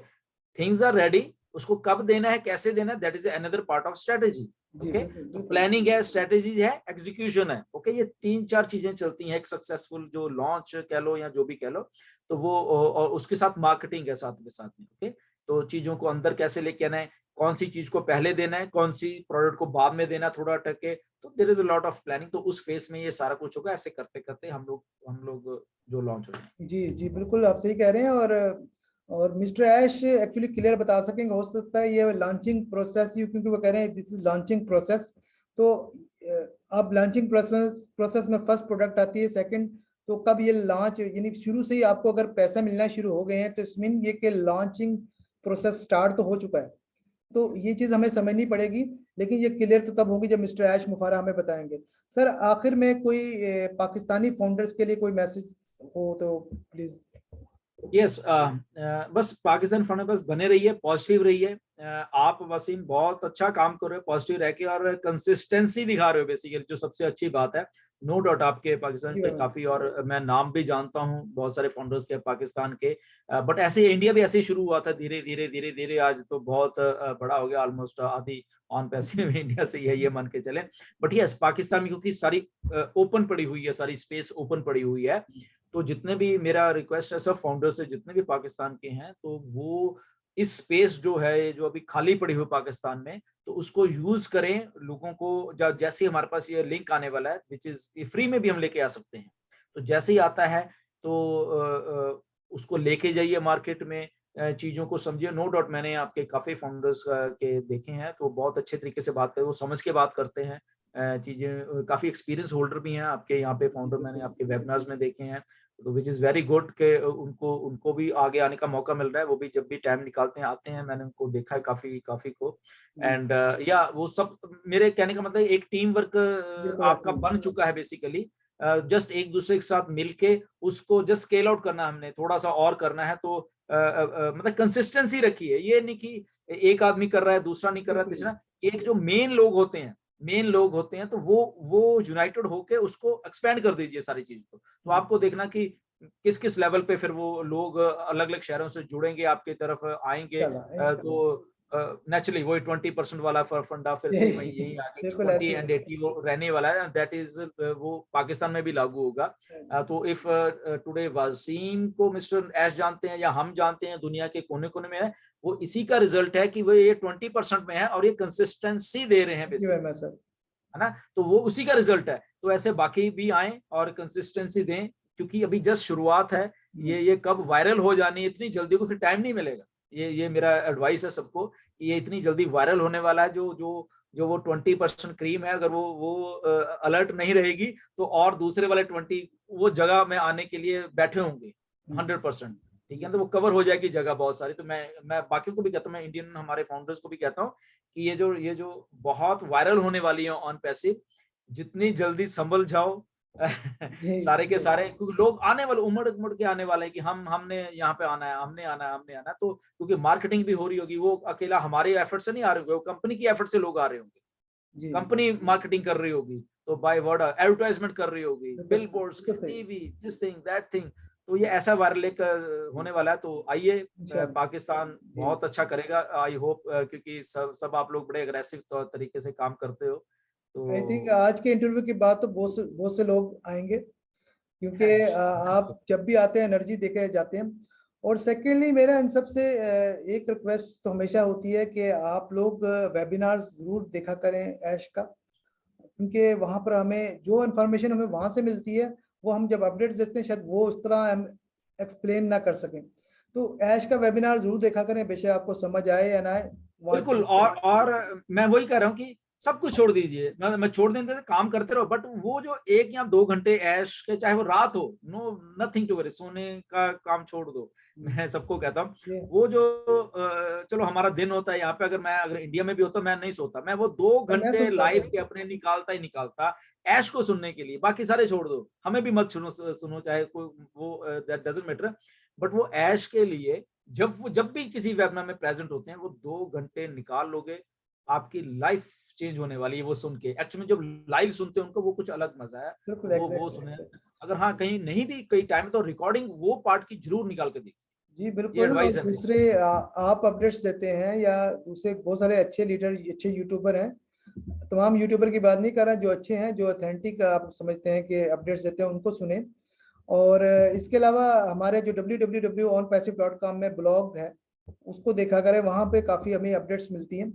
थिंग्स आर रेडी, उसको कब देना है, कैसे देना है, that is another part of strategy. जी ओके, बिल्कुल तो बिल्कुल। प्लानिंग है, स्ट्रेटेजी है, एग्जीक्यूशन है। ओके, ये 3-4 चीजें चलती हैं एक सक्सेसफुल जो लॉन्च कह लो या जो भी कह लो। तो वो और उसके साथ मार्केटिंग है साथ में साथ में। ओके, तो चीजों को अंदर कैसे लेके आना है, कौन सी चीज को पहले देना है, कौन सी प्रोडक्ट को बाद में देना थोड़ा टके, तो there is a lot of planning. तो उस फेस में ये सारा कुछ होगा, ऐसे करते करते हम लोग जो लॉन्च हो जाए। जी जी बिल्कुल आप सही कह रहे हैं। और और मिस्टर ऐश एक्चुअली क्लियर बता सकेंगे, हो सकता है ये लॉन्चिंग प्रोसेस ही, क्योंकि वो कह रहे हैं दिस इज लॉन्चिंग प्रोसेस। तो अब लॉन्चिंग प्रोसेस में फर्स्ट प्रोडक्ट आती है, सेकंड, तो कब ये लॉन्च, यानी शुरू से ही आपको अगर पैसा मिलना शुरू हो गए हैं तो इसमीन ये कि लॉन्चिंग प्रोसेस स्टार्ट तो हो चुका है। तो ये चीज हमें समझनी पड़ेगी, लेकिन ये क्लियर तो तब होगी जब मिस्टर ऐश मुफारा हमें बताएंगे। सर आखिर में कोई पाकिस्तानी फाउंडर्स के लिए कोई मैसेज हो तो प्लीज। यस, बस पाकिस्तान फंड में बस बने रहिए, पॉजिटिव रहिए। आप वसीम बहुत अच्छा काम कर रहे हो पॉजिटिव रह के, और कंसिस्टेंसी दिखा रहे हो बेसिकली, जो सबसे अच्छी बात है। नो डाउट आपके पाकिस्तान के काफी, और मैं नाम भी जानता हूँ बहुत सारे फाउंडर्स के पाकिस्तान के, बट ऐसे इंडिया भी ऐसे ही शुरू हुआ था, धीरे धीरे धीरे धीरे आज तो बहुत बड़ा हो गया, ऑलमोस्ट आधी ऑन पैसे में इंडिया से ही है, ये मान के चले। बट यस, पाकिस्तान में क्योंकि सारी ओपन पड़ी हुई है, सारी स्पेस ओपन पड़ी हुई है, तो जितने भी, मेरा रिक्वेस्ट है सब फाउंडर्स से, जितने भी पाकिस्तान के हैं, तो वो इस स्पेस जो है, जो अभी खाली पड़ी हुई पाकिस्तान में, तो उसको यूज करें। लोगों को जैसे हमारे पास ये लिंक आने वाला है, विच इज फ्री में भी हम लेके आ सकते हैं, तो जैसे ही आता है तो उसको लेके जाइए मार्केट में, चीजों को समझिए। नो डाउट मैंने आपके काफी फाउंडर्स के देखे हैं, तो बहुत अच्छे तरीके से बात करते हैं, वो समझ के बात करते हैं चीजें, काफी एक्सपीरियंस होल्डर भी हैं आपके यहाँ पे फाउंडर, मैंने आपके वेबिनार्स में देखे हैं, तो विच इज वेरी गुड के उनको उनको भी आगे आने का मौका मिल रहा है, वो भी जब भी टाइम निकालते हैं आते हैं, मैंने उनको देखा है काफी काफी को। एंड या वो सब, मेरे कहने का मतलब एक टीम वर्क आपका बन चुका है बेसिकली, जस्ट एक दूसरे के साथ मिलके उसको जस्ट स्केल आउट करना, हमने थोड़ा सा और करना है, तो मतलब कंसिस्टेंसी रखी है, ये नहीं कि एक आदमी कर रहा है दूसरा नहीं कर रहा है तीसरा, एक जो मेन लोग होते हैं तो वो यूनाइटेड होके उसको एक्सपेंड कर दीजिए सारी चीज को, तो आपको देखना कि किस किस लेवल पे फिर वो लोग अलग अलग शहरों से जुड़ेंगे, आपकी तरफ आएंगे, तो नेचुरली वही 20% वाला फंडा फिर से वही यही आगे कि 20 एंड 80 वो रहने वाला है, दैट इज वो पाकिस्तान में भी लागू होगा। तो इफ टुडे वसीम को मिस्टर ऐश जानते हैं या हम जानते हैं, दुनिया के कोने कोने में है, वो इसी का रिजल्ट है कि वो ये 20% में है और ये कंसिस्टेंसी दे रहे हैं बेसिकली, है ना, तो वो उसी का रिजल्ट है। तो ऐसे बाकी भी आए और कंसिस्टेंसी दें, क्योंकि अभी जस्ट शुरुआत है, ये कब वायरल हो जानी है इतनी जल्दी को फिर टाइम नहीं मिलेगा। ये मेरा एडवाइस है सबको कि ये इतनी जल्दी वायरल होने वाला है, जो वो 20% क्रीम है, अगर वो अलर्ट नहीं रहेगी तो और दूसरे वाले 20 वो जगह में आने के लिए बैठे होंगे 100%, ठीक है, तो वो कवर हो जाएगी जगह बहुत सारी। तो मैं बाकी को भी कहता हूँ, मैं इंडियन हमारे फाउंडर्स को भी कहता हूँ कि ये जो बहुत वायरल होने वाली है ऑन पैसिव, जितनी जल्दी संभल जाओ सारे के सारे, क्योंकि लोग आने वाले उमड़ उमड़ के आने वाले हैं कि हमने यहाँ पे आना है, हमने आना है, हमने आना है, तो क्योंकि मार्केटिंग भी हो रही होगी, वो अकेला हमारे एफर्ट से नहीं आ रहे होंगे, वो कंपनी की एफर्ट से लोग आ रहे होंगे, कंपनी मार्केटिंग कर रही होगी, तो बाय वर्ड एडवर्टाइजमेंट कर रही होगी, bill boards, TV, this thing that thing, तो ये ऐसा वायरल एक होने वाला है। तो आइए, पाकिस्तान बहुत अच्छा करेगा, आई होप, क्योंकि सब आप लोग बड़े अग्रेसिव तरीके से काम करते हो। तो आई थिंक आज के इंटरव्यू के बाद तो बहुत से लोग आएंगे, क्योंकि आप जब भी आते हैं एनर्जी देके जाते हैं। और सेकेंडली मेरा इन सबसे एक रिक्वेस्ट तो हमेशा होती है कि आप लोग वेबिनार्स जरूर देखा करें ऐश का, क्योंकि वहाँ पर हमें जो इन्फॉर्मेशन हमें वहाँ से मिलती है, वो हम जब अपडेट्स देते हैं शायद वो उस तरह हम एक्सप्लेन ना कर सकें। तो ऐश का वेबिनार जरूर देखा करें, बेशक आपको समझ आए या ना आए। बिल्कुल, और मैं वही कह रहा हूँ कि सब कुछ छोड़ दीजिए, मैं छोड़ देंगे तो काम करते रहो, बट वो जो 1 या 2 घंटे ऐश के, चाहे वो रात हो, नो नथिंग टू वरी, सोने का काम छोड़ दो, मैं सबको कहता हूँ, वो जो चलो हमारा दिन होता है यहाँ पे, अगर इंडिया में भी होता मैं नहीं सोता, मैं वो 2 घंटे लाइफ के अपने निकालता ही निकालता ऐश को सुनने के लिए, बाकी सारे छोड़ दो, हमें भी मत सुनो चाहे कोई वो, दैट डजंट मैटर, बट वो ऐश के लिए जब भी किसी वेबिनार में प्रेजेंट होते हैं, वो 2 घंटे निकाल लोगे, आपकी लाइफ चेंज होने वाली है वो सुन के। एक्चुअली जब लाइव सुनते हैं उनको, वो कुछ अलग मजा है, वो सुने। अगर हाँ कहीं नहीं भी कई टाइम, तो रिकॉर्डिंग वो पार्ट की जरूर निकाल के देखिए। जी बिल्कुल। और दूसरे आप अपडेट्स देते हैं या दूसरे बहुत सारे अच्छे लीडर, अच्छे यूट्यूबर हैं, तमाम यूट्यूबर की बात नहीं कर रहा, जो अच्छे हैं, जो ऑथेंटिक आप समझते हैं कि अपडेट्स देते हैं, उनको सुने। और इसके अलावा हमारे जो www.onpassive.com में ब्लॉग है, उसको देखा करें, वहाँ पे काफ़ी हमें अपडेट्स मिलती हैं।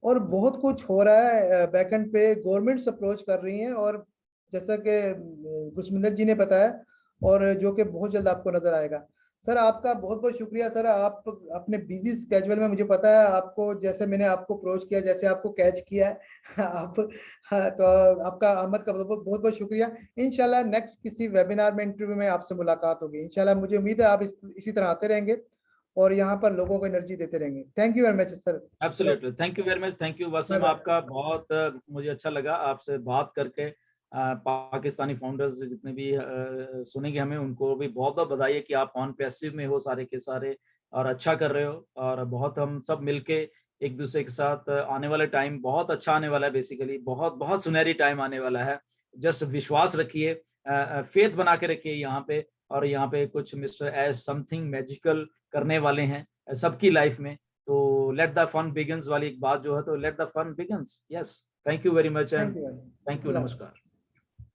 और बहुत कुछ हो रहा है बैकएंड पे, गवर्नमेंट्स अप्रोच कर रही हैं, और जैसा कि गुरसमिंदर जी ने बताया, और जो कि बहुत जल्द आपको नजर आएगा। सर आपका बहुत बहुत शुक्रिया सर। आप अपने बिजी स्केड्यूल में, मुझे पता है आपको, जैसे मैंने आपको अप्रोच किया, जैसे आपको कैच किया है आप, हाँ, तो आपका आमद का बहुत बहुत बहुत शुक्रिया। इंशाल्लाह नेक्स्ट किसी वेबिनार में, इंटरव्यू में आपसे मुलाकात होगी इंशाल्लाह। मुझे उम्मीद है आप इसी तरह आते रहेंगे और यहाँ पर लोगों को एनर्जी देते रहेंगे। Thank you very much sir. Absolutely, thank you very much, thank you bye Wasim, bye. आपका बहुत मुझे अच्छा लगा आपसे बात करके। पाकिस्तानी फाउंडर्स जितने भी सुनेंगे हमें, उनको भी बहुत बहुत बधाई है कि आप ऑन पैसिव में हो सारे के सारे और अच्छा कर रहे हो। और बहुत हम सब मिलके एक दूसरे के साथ आने वाला टाइम बहुत अच्छा आने वाला है, बेसिकली बहुत बहुत सुनहरी टाइम आने वाला है। जस्ट विश्वास रखिए, फेथ बना के रखिए यहाँ पे। और यहाँ पे कुछ मिस्टर एज समथिंग मैजिकल करने वाले हैं सबकी लाइफ में। तो लेट द फन बिगिंस वाली एक बात जो है, तो let the fun begins. Yes, thank you very much and thank you. Thank you, Allah. नमस्कार।